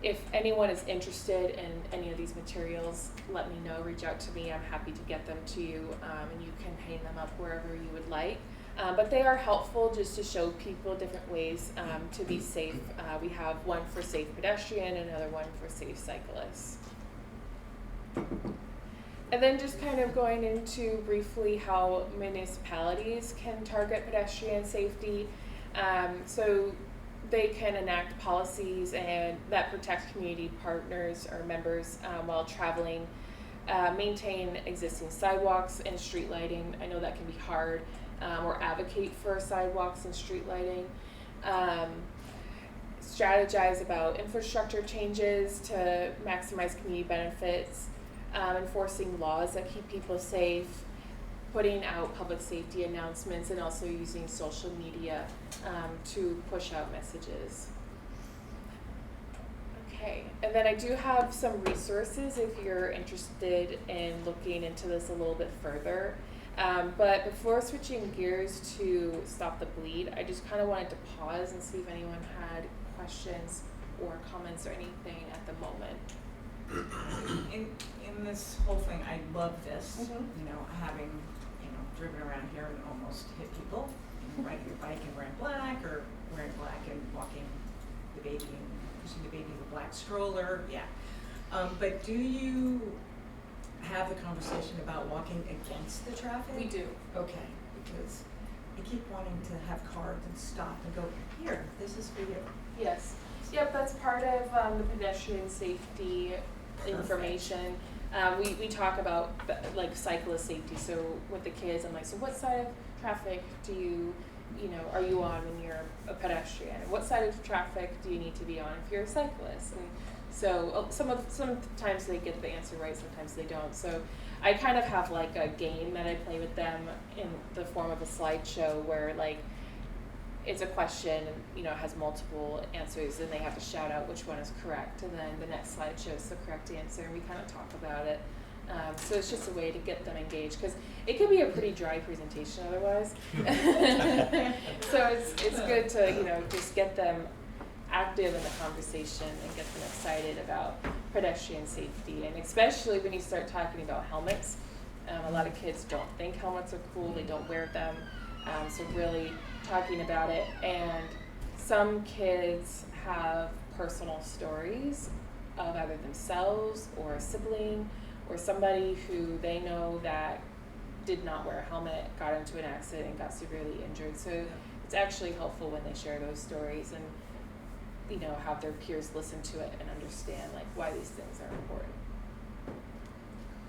Speaker 17: if anyone is interested in any of these materials, let me know, reach out to me. I'm happy to get them to you, and you can hang them up wherever you would like. But they are helpful just to show people different ways to be safe. We have one for safe pedestrian, another one for safe cyclists. And then just kind of going into briefly how municipalities can target pedestrian safety. So they can enact policies and that protect community partners or members while traveling, maintain existing sidewalks and street lighting. I know that can be hard, or advocate for sidewalks and street lighting. Strategize about infrastructure changes to maximize community benefits. enforcing laws that keep people safe, putting out public safety announcements, and also using social media to push out messages. Okay, and then I do have some resources if you're interested in looking into this a little bit further. But before switching gears to Stop the Bleed, I just kind of wanted to pause and see if anyone had questions or comments or anything at the moment.
Speaker 21: In this whole thing, I love this, you know, having, you know, driven around here and almost hit people, you know, riding your bike and wearing black, or wearing black and walking the baby and pushing the baby in a black stroller, yeah. But do you have the conversation about walking against the traffic?
Speaker 17: We do.
Speaker 21: Okay, because I keep wanting to have cars and stop and go, here, this is for you.
Speaker 17: Yes. Yep, that's part of the pedestrian safety information. We talk about like cyclist safety. So with the kids, I'm like, so what side of traffic do you know, are you on when you're a pedestrian? What side of traffic do you need to be on if you're a cyclist? And so sometimes they get the answer right, sometimes they don't. So I kind of have like a game that I play with them in the form of a slideshow where like it's a question and, you know, has multiple answers and they have to shout out which one is correct, and then the next slide shows the correct answer and we kind of talk about it. So it's just a way to get them engaged, because it could be a pretty dry presentation otherwise. So it's good to, you know, just get them active in the conversation and get them excited about pedestrian safety, and especially when you start talking about helmets. A lot of kids don't think helmets are cool, they don't wear them, so really talking about it. And some kids have personal stories of either themselves or a sibling or somebody who they know that did not wear a helmet, got into an accident and got severely injured. So it's actually helpful when they share those stories and, you know, have their peers listen to it and understand like why these things are important.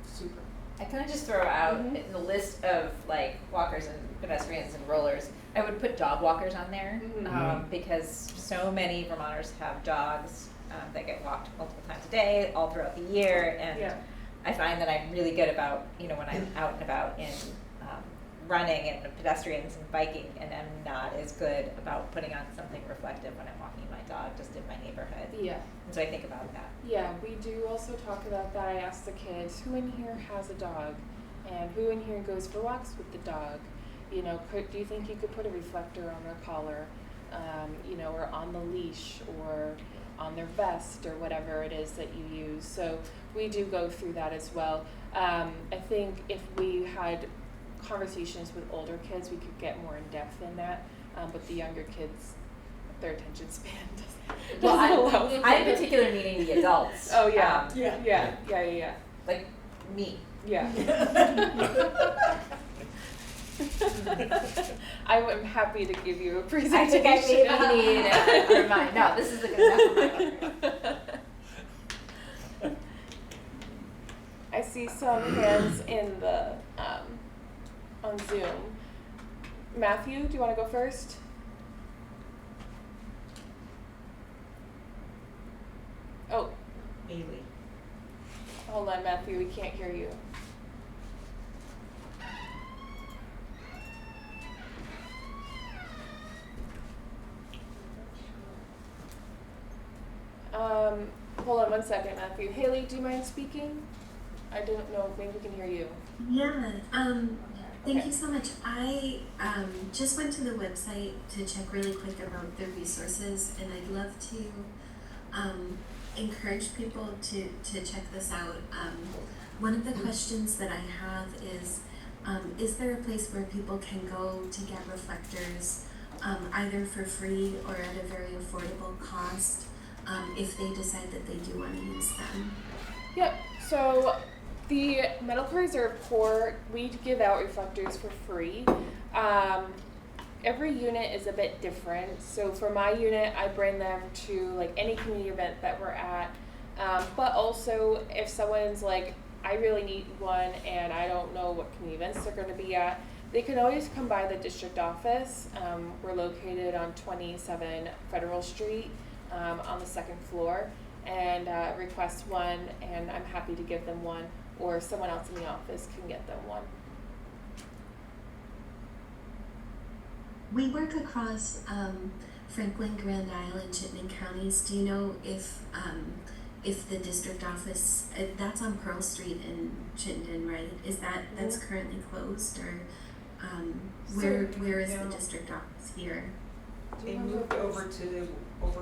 Speaker 21: Super.
Speaker 18: I kind of just throw out in the list of like walkers and pedestrians and rollers, I would put dog walkers on there, because so many Vermonters have dogs that get walked multiple times a day, all throughout the year, and I find that I'm really good about, you know, when I'm out and about in running and pedestrians and biking, and I'm not as good about putting on something reflective when I'm walking my dog just in my neighborhood.
Speaker 17: Yeah.
Speaker 18: And so I think about that.
Speaker 17: Yeah, we do also talk about that. I ask the kids, who in here has a dog? And who in here goes for walks with the dog? You know, do you think you could put a reflector on their collar, you know, or on the leash, or on their vest, or whatever it is that you use? So we do go through that as well. I think if we had conversations with older kids, we could get more in depth in that. But the younger kids, their attention span doesn't allow.
Speaker 18: I'm particularly meaning the adults.
Speaker 17: Oh yeah. Yeah.
Speaker 18: Like me.
Speaker 17: Yeah. I'm happy to give you a presentation.
Speaker 18: I think I maybe need a reminder. No, this is a good enough.
Speaker 17: I see some hands in the on Zoom. Matthew, do you want to go first? Oh.
Speaker 21: Haley.
Speaker 17: Hold on, Matthew, we can't hear you. Hold on one second, Matthew. Haley, do you mind speaking? I don't know, maybe we can hear you.
Speaker 11: Yeah, thank you so much. I just went to the website to check really quick about the resources, and I'd love to encourage people to check this out. One of the questions that I have is there a place where people can go to get reflectors, either for free or at a very affordable cost, if they decide that they do want to use them?
Speaker 17: Yep, so the Medical Reserve Corps, we give out reflectors for free. Every unit is a bit different. So for my unit, I bring them to like any community event that we're at. But also if someone's like, I really need one and I don't know what community events they're going to be at, they can always come by the district office. We're located on 27 Federal Street on the second floor, and request one, and I'm happy to give them one. or someone else in the office can get them one.
Speaker 11: We work across Franklin, Grand Island, Chittenden counties. Do you know if the district office, that's on Pearl Street in Chittenden, right? Is that's currently closed, or where is the district office here?
Speaker 21: They moved over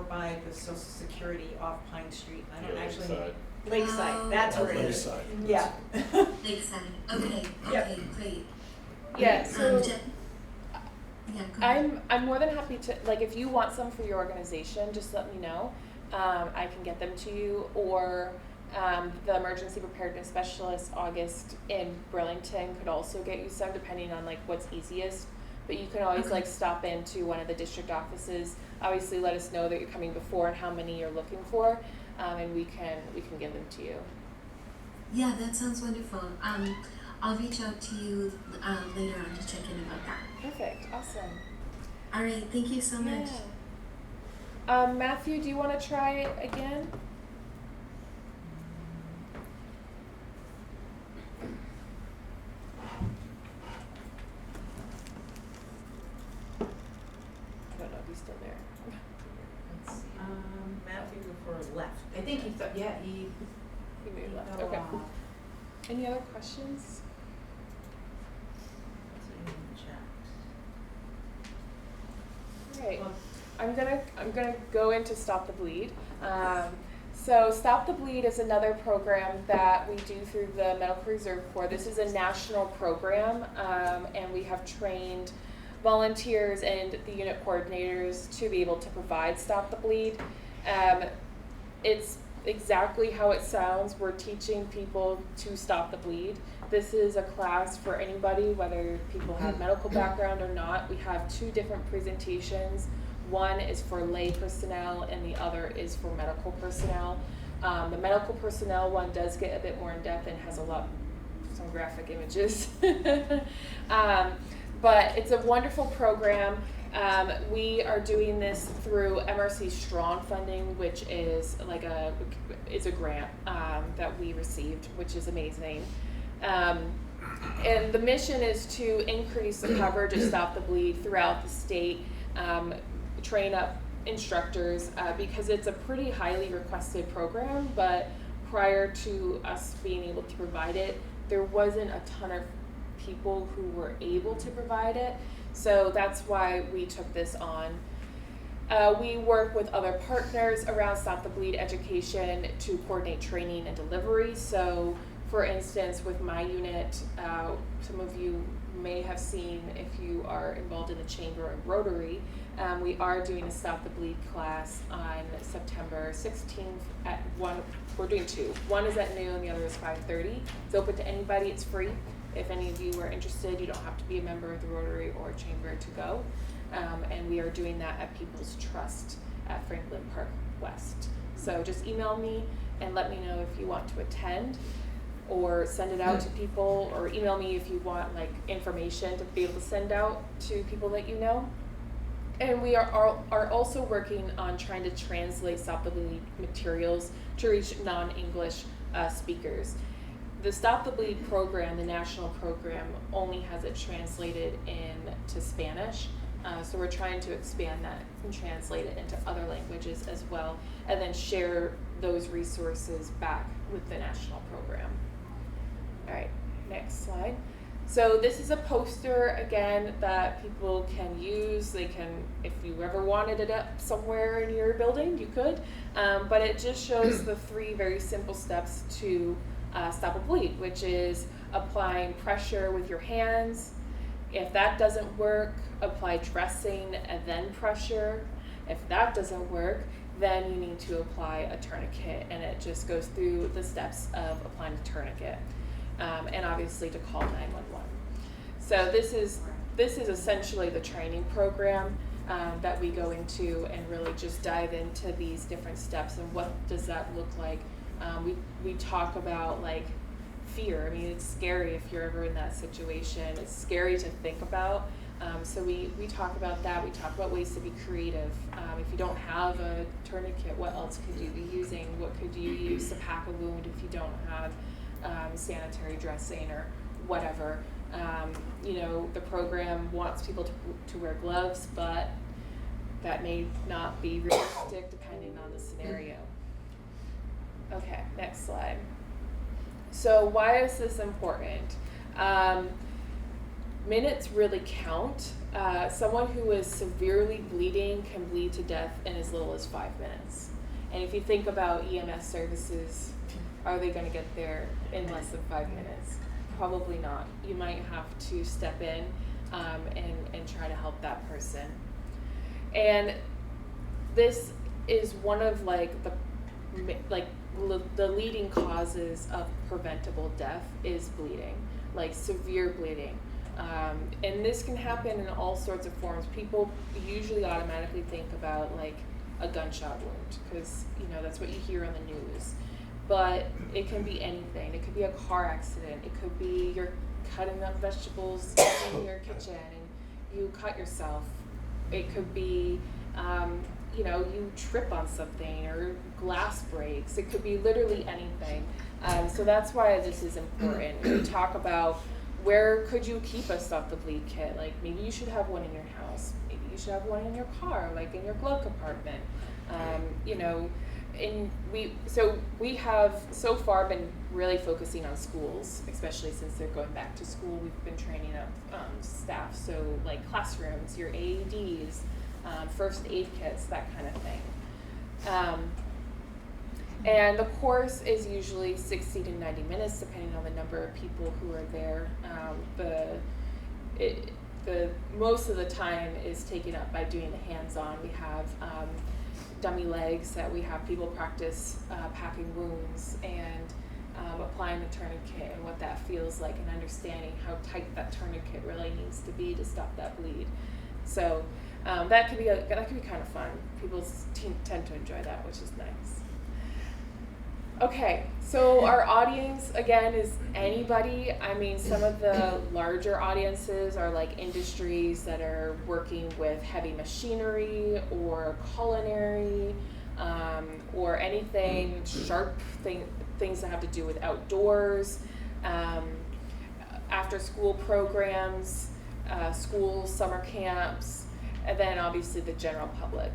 Speaker 21: by the Social Security off Pine Street. I don't actually know. Lakeside.
Speaker 11: Oh,
Speaker 21: That's where it is.
Speaker 9: Lakeside.
Speaker 21: Yeah.
Speaker 11: Lakeside. Okay.
Speaker 21: Yep.
Speaker 11: Great.
Speaker 17: Yeah. So.
Speaker 11: Yeah, go ahead.
Speaker 17: I'm more than happy to, like, if you want some for your organization, just let me know. I can get them to you, or the emergency preparedness specialist, August, in Burlington could also get you some, depending on like what's easiest. But you can always like stop into one of the district offices. Obviously, let us know that you're coming before and how many you're looking for, and we can give them to you.
Speaker 11: Yeah, that sounds wonderful. I'll reach out to you later on to check in about that.
Speaker 17: Perfect. Awesome.
Speaker 11: All right. Thank you so much.
Speaker 17: Matthew, do you want to try it again? I don't know if he's still there.
Speaker 21: Let's see. Matthew for left.
Speaker 1: I think he thought, yeah, he
Speaker 17: moved left.
Speaker 1: fell
Speaker 17: Okay.
Speaker 1: off.
Speaker 17: Any other questions? Right. I'm gonna go into Stop the Bleed. So Stop the Bleed is another program that we do through the Medical Reserve Corps. This is a national program, and we have trained volunteers and the unit coordinators to be able to provide Stop the Bleed. It's exactly how it sounds. We're teaching people to stop the bleed. This is a class for anybody, whether people have medical background or not. We have two different presentations. One is for lay personnel and the other is for medical personnel. The medical personnel one does get a bit more in depth and has some graphic images. But it's a wonderful program. We are doing this through MRC Strong funding, which is it's a grant that we received, which is amazing. And the mission is to increase the coverage of Stop the Bleed throughout the state, train up instructors, because it's a pretty highly requested program, but prior to us being able to provide it, there wasn't a ton of people who were able to provide it. So that's why we took this on. We work with other partners around Stop the Bleed education to coordinate training and delivery. So for instance, with my unit, some of you may have seen, if you are involved in the Chamber or Rotary, we are doing a Stop the Bleed class on September 16th at 1. We're doing two. One is at noon, the other is 5:30. It's open to anybody, it's free. If any of you are interested, you don't have to be a member of the Rotary or Chamber to go. And we are doing that at People's Trust at Franklin Park West. So just email me and let me know if you want to attend, or send it out to people, or email me if you want like information to be able to send out to people that you know. And we are also working on trying to translate Stop the Bleed materials to reach non-English speakers. The Stop the Bleed program, the national program, only has it translated into Spanish. So we're trying to expand that and translate it into other languages as well, and then share those resources back with the national program. All right, next slide. So this is a poster, again, that people can use. They can, if you ever wanted it up somewhere in your building, you could. But it just shows the 3 very simple steps to stop a bleed, which is applying pressure with your hands. If that doesn't work, apply dressing and then pressure. If that doesn't work, then you need to apply a tourniquet, and it just goes through the steps of applying a tourniquet. And obviously to call 911. So this is essentially the training program that we go into, and really just dive into these different steps and what does that look like. We talk about like fear. I mean, it's scary if you're ever in that situation. It's scary to think about. So we talk about that. We talk about ways to be creative. If you don't have a tourniquet, what else could you be using? What could you use to pack a wound if you don't have sanitary dressing or whatever. You know, the program wants people to wear gloves, but that may not be realistic depending on the scenario. Okay, next slide. So why is this important? Minutes really count. Someone who is severely bleeding can bleed to death in as little as 5 minutes. And if you think about EMS services, are they going to get there in less than 5 minutes? Probably not. You might have to step in and try to help that person. And this is one of the leading causes of preventable death is bleeding, like severe bleeding. And this can happen in all sorts of forms. People usually automatically think about like a gunshot wound because, you know, that's what you hear on the news. But it can be anything. It could be a car accident. It could be you're cutting up vegetables in your kitchen and you cut yourself. It could be, you know, you trip on something or glass breaks. It could be literally anything. So that's why this is important. We talk about where could you keep a Stop the Bleed kit? Like maybe you should have one in your house. Maybe you should have one in your car, like in your glove compartment. You know, we have so far been really focusing on schools, especially since they're going back to school. We've been training up staff, so like classrooms, your AEDs, first aid kits, that kind of thing. And the course is usually 60 to 90 minutes, depending on the number of people who are there. The most of the time is taken up by doing the hands-on. We have dummy legs that we have people practice packing wounds and applying the tourniquet and what that feels like and understanding how tight that tourniquet really needs to be to stop that bleed. So that could be kind of fun. People tend to enjoy that, which is nice. Okay, so our audience, again, is anybody. I mean, some of the larger audiences are like industries that are working with heavy machinery or culinary or anything sharp, things that have to do with outdoors, after school programs, schools, summer camps, and then obviously the general public.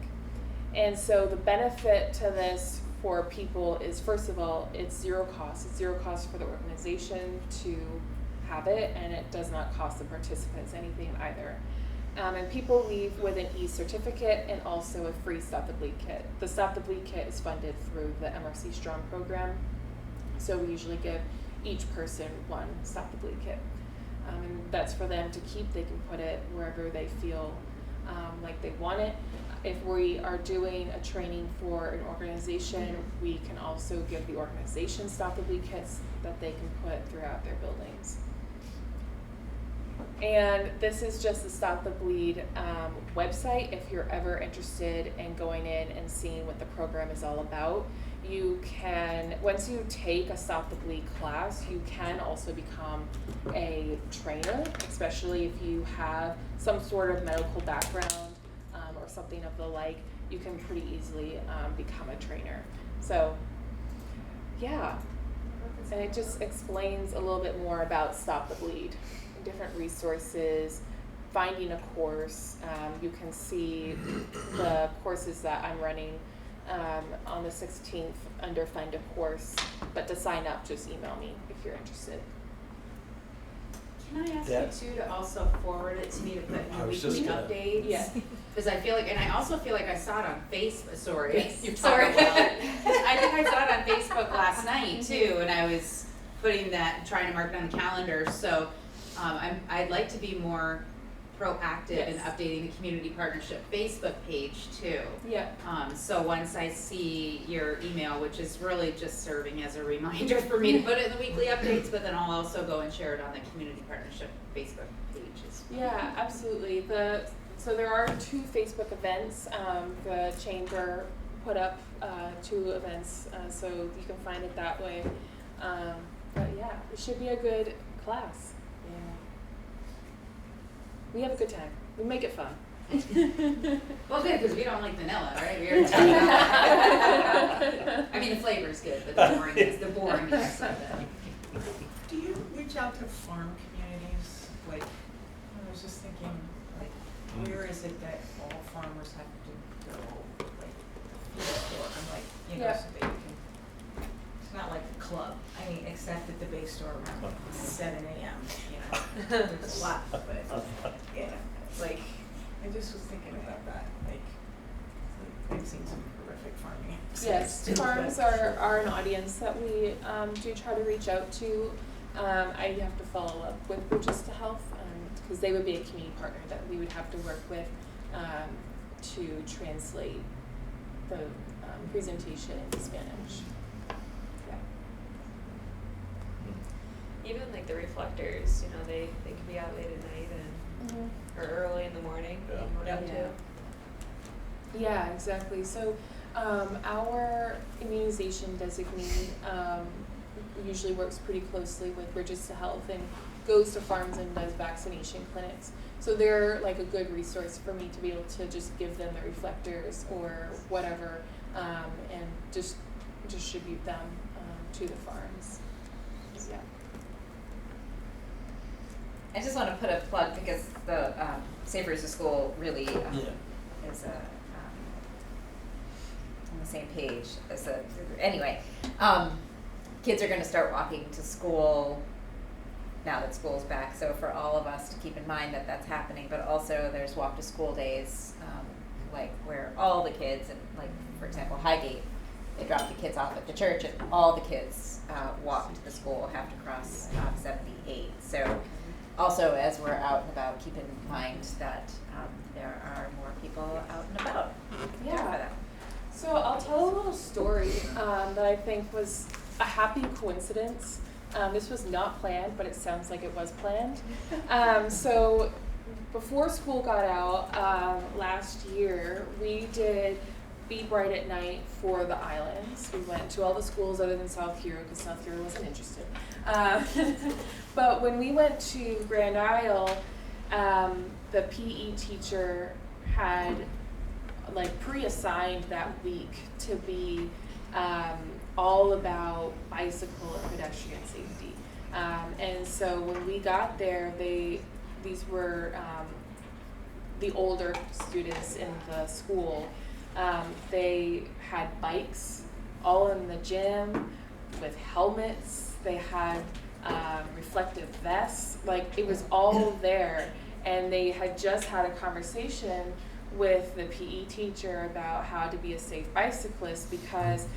Speaker 17: And so the benefit to this for people is, first of all, it's zero cost. It's zero cost for the organization to have it, and it does not cost the participants anything either. And people leave with an e-certificate and also a free Stop the Bleed kit. The Stop the Bleed kit is funded through the MRC Strong program, so we usually give each person one Stop the Bleed kit. And that's for them to keep. They can put it wherever they feel like they want it. If we are doing a training for an organization, we can also give the organization Stop the Bleed kits that they can put throughout their buildings. And this is just the Stop the Bleed website. If you're ever interested in going in and seeing what the program is all about, you can, once you take a Stop the Bleed class, you can also become a trainer, especially if you have some sort of medical background or something of the like. You can pretty easily become a trainer. So, yeah. And it just explains a little bit more about Stop the Bleed, different resources, finding a course. You can see the courses that I'm running on the 16th under Find a Course. But to sign up, just email me if you're interested.
Speaker 1: Can I ask you too to also forward it to me to put in your weekly updates?
Speaker 17: Yeah.
Speaker 1: Because I feel like, and I also feel like I saw it on Facebook. Sorry,
Speaker 17: Yes.
Speaker 1: you're talking about it. I think I saw it on Facebook last night too, and I was putting that, trying to mark it on the calendar. So I'd like to be more proactive in updating the community partnership Facebook page too.
Speaker 17: Yeah.
Speaker 1: So once I see your email, which is really just serving as a reminder for me to put it in the weekly updates, but then I'll also go and share it on the community partnership Facebook pages.
Speaker 17: Yeah, absolutely. So there are 2 Facebook events. The chamber put up 2 events, so you can find it that way. But yeah, it should be a good class. Yeah. We have a good time. We make it fun.
Speaker 1: Well, good, because we don't like vanilla, right? We already talked about that. I mean, the flavor's good, but the boringness of it.
Speaker 21: reach out to farm communities? Like, I was just thinking, like, where is it that all farmers have to go, like, the food store? I'm like, you know,
Speaker 17: Yeah.
Speaker 21: so that you can, it's not like a club. I mean, except at the base store around 7 a.m., you know, there's a lot, but, yeah, like, I just was thinking about that, like, I've seen some horrific farming.
Speaker 17: Yes, farms are an audience that we do try to reach out to. I have to follow up with Bridges to Health because they would be a community partner that we would have to work with to translate the presentation into Spanish. Yeah.
Speaker 6: Even like the reflectors, you know, they can be out late at night and or early in the morning.
Speaker 9: Yeah.
Speaker 6: Too.
Speaker 17: Yeah, exactly. So our immunization designee usually works pretty closely with Bridges to Health and goes to farms and does vaccination clinics. So they're like a good resource for me to be able to just give them the reflectors or whatever and just distribute them to the farms. Yeah.
Speaker 18: I just want to put a plug because the Safe Routes to School really is on the same page as anyway. Kids are going to start walking to school now that school's back, so for all of us to keep in mind that that's happening, but also there's walk to school days, like where all the kids, and like for example Highgate, they drop the kids off at the church and all the kids walk to the school, have to cross 78. So also as we're out and about, keep in mind that there are more people out and about.
Speaker 17: Yeah. So I'll tell a little story that I think was a happy coincidence. This was not planned, but it sounds like it was planned. So before school got out last year, we did Be Bright at Night for the islands. We went to all the schools other than South Hero because South Hero wasn't interested. But when we went to Grand Isle, the PE teacher had like pre-assigned that week to be all about bicycle and pedestrian safety. And so when we got there, these were the older students in the school. They had bikes all in the gym with helmets. They had reflective vests. Like it was all there. And they had just had a conversation with the PE teacher about how to be a safe bicyclist because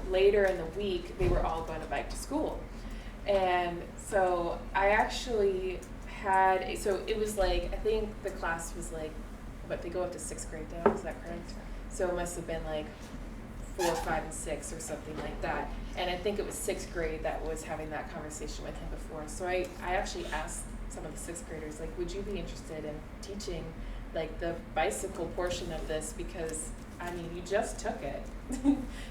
Speaker 17: later in the week they were all going to bike to school. And so I actually had, so it was like, I think the class was like, what, they go up to 6th grade now, is that correct? So it must have been like 4, 5, and 6 or something like that. And I think it was 6th grade that was having that conversation with him before. So I actually asked some of the 6th graders, like, would you be interested in teaching like the bicycle portion of this? Because I mean, you just took it.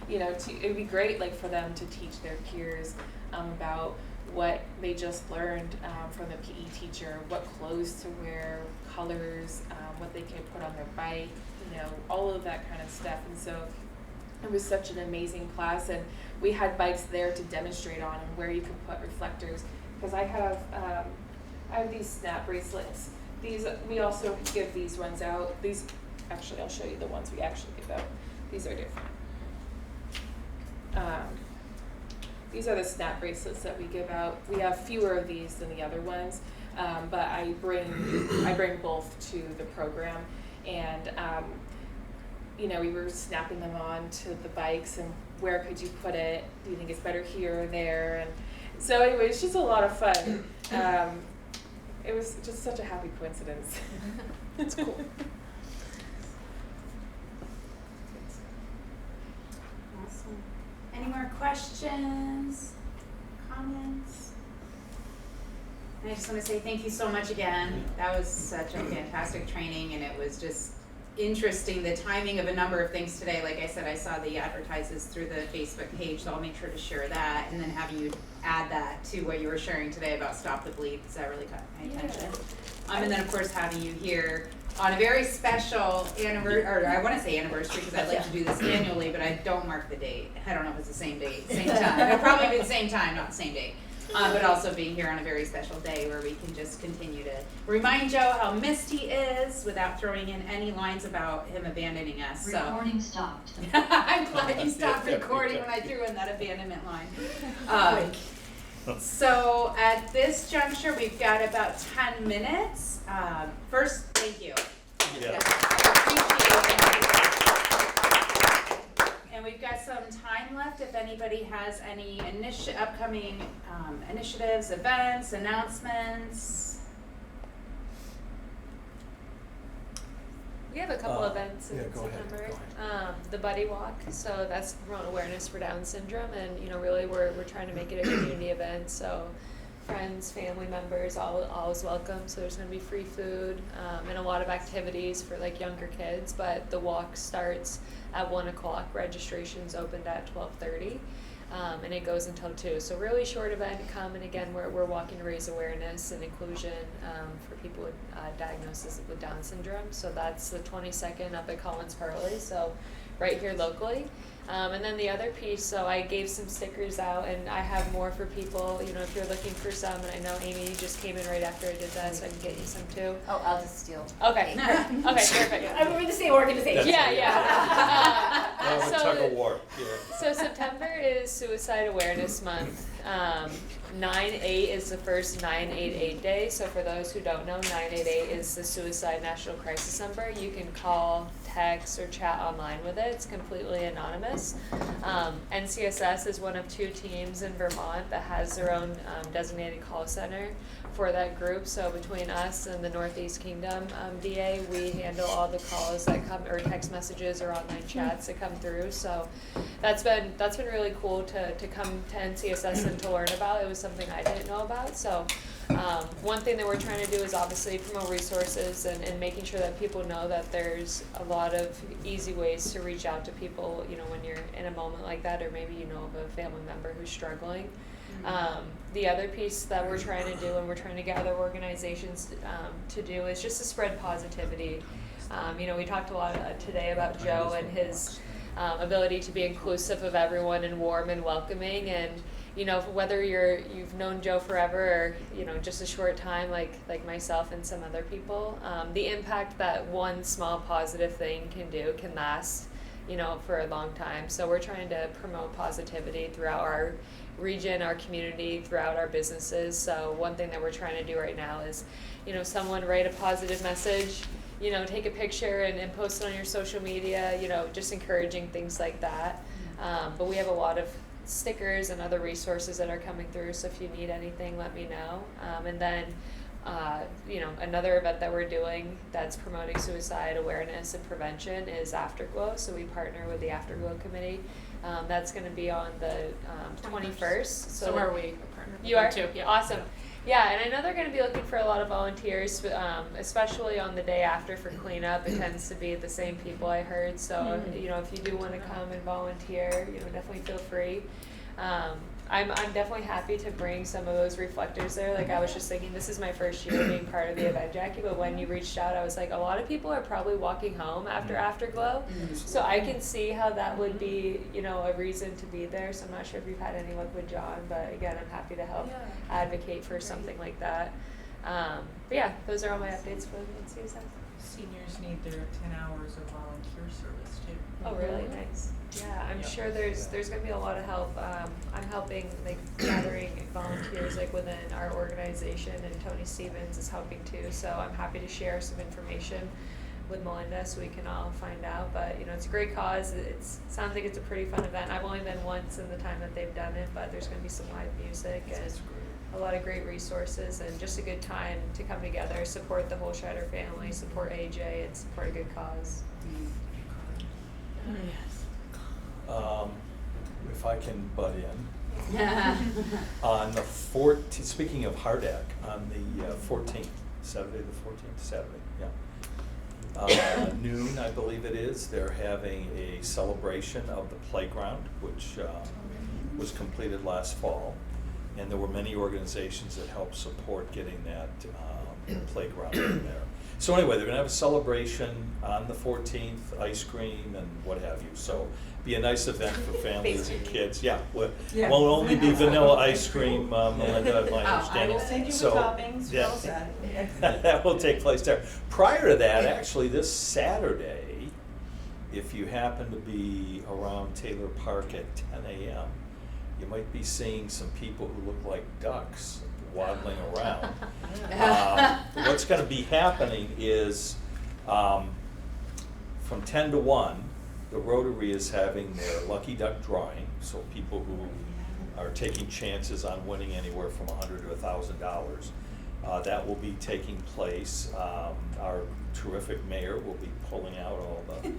Speaker 17: You know, it would be great like for them to teach their peers about what they just learned from the PE teacher, what clothes to wear, colors, what they can put on their bike, you know, all of that kind of stuff. And so it was such an amazing class, and we had bikes there to demonstrate on and where you could put reflectors. Because I have these snap bracelets. These, we also give these ones out. These, actually, I'll show you the ones we actually give out. These are different. These are the snap bracelets that we give out. We have fewer of these than the other ones, but I bring both to the program, and you know, we were snapping them on to the bikes, and where could you put it? Do you think it's better here or there? And so anyway, it's just a lot of fun. It was just such a happy coincidence. It's cool.
Speaker 1: Awesome. Any more questions, comments? And I just want to say thank you so much again. That was such a fantastic training, and it was just interesting, the timing of a number of things today. Like I said, I saw the advertises through the Facebook page, so I'll make sure to share that, and then having you add that to what you were sharing today about Stop the Bleed, because that really caught my attention. And then of course having you here on a very special anniversary, or I want to say anniversary because I like to do this annually, but I don't mark the date. I don't know if it's the same date, same time. It'll probably be the same time, not the same date. but also being here on a very special day where we can just continue to remind Joe how missed he is without throwing in any lines about him abandoning us. So
Speaker 8: Recording stopped.
Speaker 1: I'm glad you stopped recording when I threw in that abandonment line. So at this juncture, we've got about 10 minutes. First, thank you.
Speaker 9: Yeah.
Speaker 1: And we've got some time left if anybody has any upcoming initiatives, events, announcements.
Speaker 6: We have a couple events in
Speaker 9: go ahead,
Speaker 6: September. The Buddy Walk, so that's to promote awareness for Down syndrome, and really we're trying to make it a community event. So friends, family members, always welcome. So there's going to be free food and a lot of activities for like younger kids. But the walk starts at 1 o'clock. Registration's opened at 12:30. And it goes until 2. So really short event. Come, and again, we're walking to raise awareness and inclusion for people with diagnosis with Down syndrome. So that's the 22nd up at Collins Hurley, so right here locally. And then the other piece, so I gave some stickers out, and I have more for people, if you're looking for some, and I know Amy, you just came in right after I did that, so I can get you some too.
Speaker 18: Oh, I'll just steal.
Speaker 6: Okay, okay, perfect.
Speaker 18: I mean, we're the same organization.
Speaker 6: Yeah.
Speaker 9: Tug of war. Yeah.
Speaker 6: So September is Suicide Awareness Month. 9/8 is the first 988 day. So for those who don't know, 988 is the Suicide National Crisis Number. You can call, text, or chat online with it. It's completely anonymous. NCSS is one of 2 teams in Vermont that has their own designated call center for that group. So between us and the Northeast Kingdom DA, we handle all the calls that come, or text messages or online chats that come through. So that's been really cool to come to NCSS and to learn about. It was something I didn't know about. So one thing that we're trying to do is obviously promote resources and making sure that people know that there's a lot of easy ways to reach out to people, when you're in a moment like that, or maybe you know of a family member who's struggling. The other piece that we're trying to do, and we're trying to get other organizations to do, is just to spread positivity. We talked a lot today about Joe and his ability to be inclusive of everyone and warm and welcoming, and whether you've known Joe forever or just a short time, like myself and some other people, the impact that one small positive thing can last for a long time. So we're trying to promote positivity throughout our region, our community, throughout our businesses. So one thing that we're trying to do right now is someone write a positive message, take a picture and post it on your social media, just encouraging things like that. But we have a lot of stickers and other resources that are coming through, so if you need anything, let me know. And then another event that we're doing that's promoting suicide awareness and prevention is Afterglow. So we partner with the Afterglow Committee. That's going to be on the 21st.
Speaker 15: So are we?
Speaker 6: You are
Speaker 15: too.
Speaker 6: Yeah. Awesome. Yeah, and I know they're going to be looking for a lot of volunteers, especially on the day after for cleanup. It tends to be the same people, I heard. So if you do want to come and volunteer, definitely feel free. I'm definitely happy to bring some of those reflectors there. Like, I was just thinking, this is my first year being part of the event, Jackie, but when you reached out, I was like, a lot of people are probably walking home after Afterglow, so I can see how that would be, a reason to be there. So I'm not sure if you've had any luck with John, but again, I'm happy to help advocate for something like that. But yeah, those are all my updates for the NCSS.
Speaker 21: Seniors need their 10 hours of volunteer service too.
Speaker 6: Oh, really? Nice. Yeah, I'm sure there's going to be a lot of help. I'm helping gathering volunteers within our organization, and Tony Stevens is helping too. So I'm happy to share some information with Melinda so we can all find out. But it's a great cause. It sounds like it's a pretty fun event. I've only been once in the time that they've done it, but there's going to be some live music and a lot of great resources, and just a good time to come together, support the whole Scheider family, support AJ, and support a good cause.
Speaker 9: If I can butt in. On the 14th, speaking of Hardak, on the 14th, Saturday the 14th, Saturday, yeah. Noon, I believe it is, they're having a celebration of the playground, which was completed last fall. And there were many organizations that helped support getting that playground in there. So anyway, they're gonna have a celebration on the 14th, ice cream and what have you. So be a nice event for families and kids. Yeah, won't only be vanilla ice cream, Melinda, my understanding.
Speaker 21: I will send you
Speaker 9: So,
Speaker 21: the toppings,
Speaker 9: yeah.
Speaker 21: well said.
Speaker 9: That will take place there. Prior to that, actually, this Saturday, if you happen to be around Taylor Park at 10 a.m., you might be seeing some people who look like ducks waddling around. What's going to be happening is from 10 to 1, the Rotary is having their Lucky Duck drawing, so people who are taking chances on winning anywhere from $100 to $1,000. That will be taking place. Our terrific mayor will be pulling out all the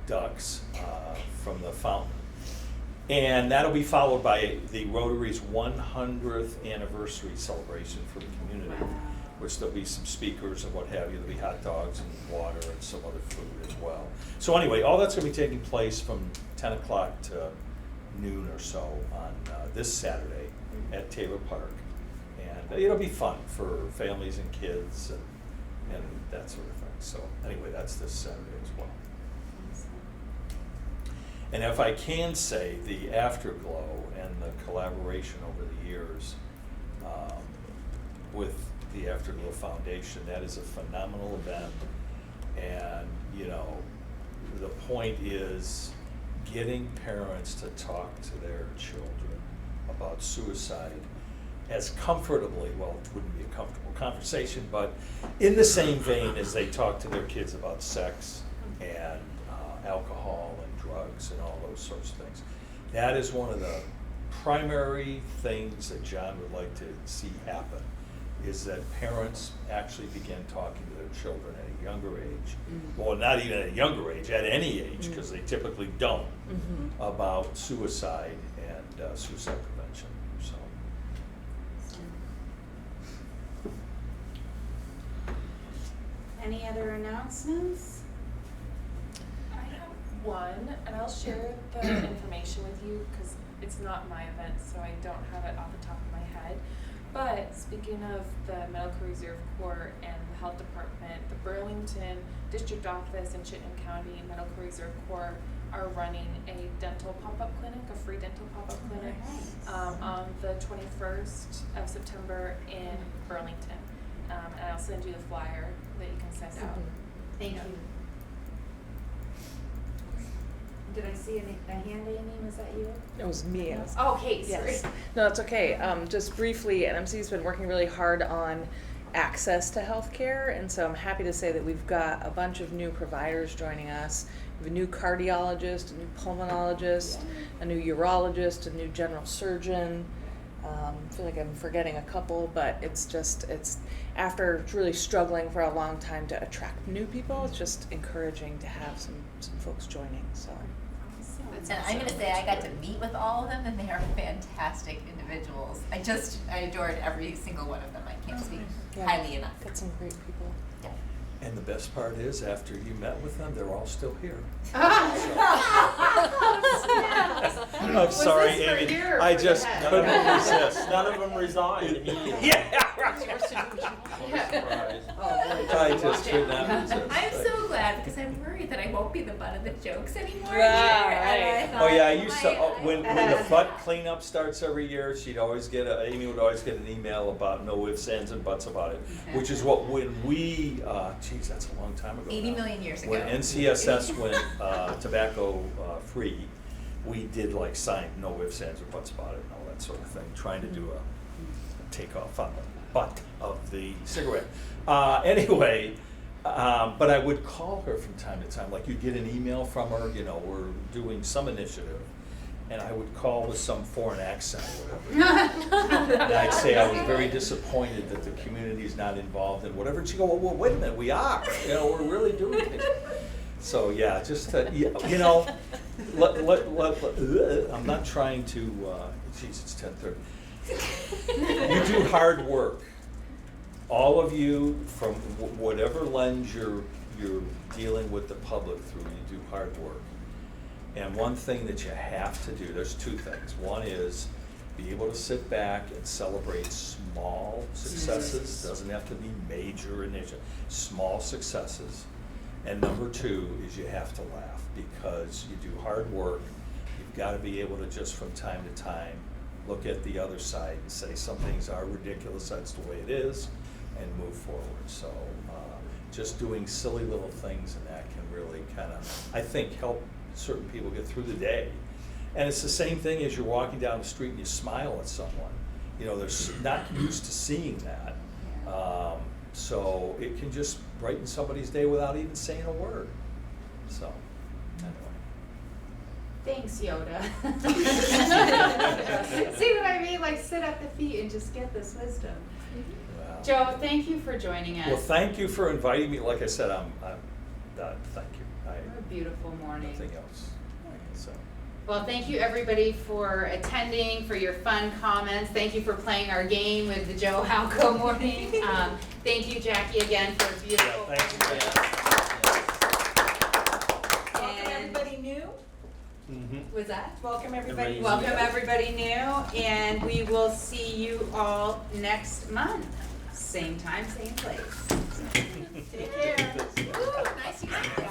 Speaker 9: ducks from the fountain. And that'll be followed by the Rotary's 100th anniversary celebration for the community, which there'll be some speakers and what have you. There'll be hot dogs and water and some other food as well. So anyway, all that's going to be taking place from 10 o'clock to noon or so on this Saturday at Taylor Park. And it'll be fun for families and kids and that sort of thing. So anyway, that's this Saturday as well. And if I can say, the afterglow and the collaboration over the years with the Afterglow Foundation, that is a phenomenal event. And, you know, the point is getting parents to talk to their children about suicide as comfortably, well, it wouldn't be a comfortable conversation, but in the same vein as they talk to their kids about sex and alcohol and drugs and all those sorts of things. That is one of the primary things that John would like to see happen, is that parents actually begin talking to their children at a younger age. Well, not even at a younger age, at any age, because they typically don't, about suicide and suicide prevention. So.
Speaker 1: Any other announcements?
Speaker 17: I have one, and I'll share the information with you because it's not my event, so I don't have it off the top of my head. But speaking of the Medical Reserve Corps and the Health Department, the Burlington District Office and Chittenden County Medical Reserve Corps are running a dental pop-up clinic, a free dental pop-up clinic, on the 21st of September in Burlington. And I'll send you the flyer that you can send out.
Speaker 1: Thank you. Did I see a hand, Amy? Was that you?
Speaker 16: It was me.
Speaker 1: Oh, okay, sorry.
Speaker 16: Yes. No, it's okay. Just briefly, NMC's been working really hard on access to healthcare, and so I'm happy to say that we've got a bunch of new providers joining us. We have a new cardiologist, a new pulmonologist, a new urologist, a new general surgeon. I feel like I'm forgetting a couple, but it's after really struggling for a long time to attract new people, it's just encouraging to have some folks joining. So.
Speaker 18: And I'm going to say I got to meet with all of them, and they are fantastic individuals. I adored every single one of them. I can't speak highly enough.
Speaker 16: Got some great people.
Speaker 18: Yeah.
Speaker 9: And the best part is, after you met with them, they're all still here. I'm sorry, Amy. I just couldn't resist.
Speaker 19: None of them resigned immediately.
Speaker 9: Yeah, I just could not resist.
Speaker 18: I'm so glad because I'm worried that I won't be the butt of the jokes anymore.
Speaker 16: Right.
Speaker 9: Oh yeah, I used to when the butt cleanup starts every year, Amy would always get an email about no ifs, ands, and buts about it, which is what when we, geez, that's a long time ago.
Speaker 18: 80 million years ago.
Speaker 9: When NCSS went tobacco free, we did like sign no ifs, ands, or buts about it and all that sort of thing, trying to do a takeoff on the butt of the cigarette. Anyway. But I would call her from time to time, like you'd get an email from her, you know, we're doing some initiative, and I would call with some foreign accent or whatever. And I'd say I was very disappointed that the community's not involved in whatever. And she'd go, well, wait a minute, we are. You know, we're really doing things. So yeah, just to, you know, I'm not trying to, geez, it's 10:30. You do hard work. All of you, from whatever lens you're dealing with the public through, you do hard work. And one thing that you have to do, there's two things. One is be able to sit back and celebrate small successes, doesn't have to be major initiatives, small successes. And number two is you have to laugh, because you do hard work. You've got to be able to just from time to time look at the other side and say some things are ridiculous, that's the way it is, and move forward. So just doing silly little things, and that can really kind of, I think, help certain people get through the day. And it's the same thing as you're walking down the street and you smile at someone. You know, they're not used to seeing that. So it can just brighten somebody's day without even saying a word. So, anyway.
Speaker 1: Thanks, Yoda. See what I mean? Like, sit at the feet and just get this wisdom.
Speaker 9: Wow.
Speaker 1: Joe, thank you for joining us.
Speaker 9: Well, thank you for inviting me. Like I said, I'm done. Thank you.
Speaker 1: What a beautiful morning.
Speaker 9: Nothing else. So.
Speaker 1: Well, thank you everybody for attending, for your fun comments. Thank you for playing our game with the Joe Halco morning. Thank you, Jackie, again for a beautiful presentation.
Speaker 16: Welcome everybody new.
Speaker 1: Was that?
Speaker 16: Welcome everybody.
Speaker 1: Welcome everybody new, and we will see you all next month. Same time, same place. Take care.
Speaker 18: Ooh, nice to meet you.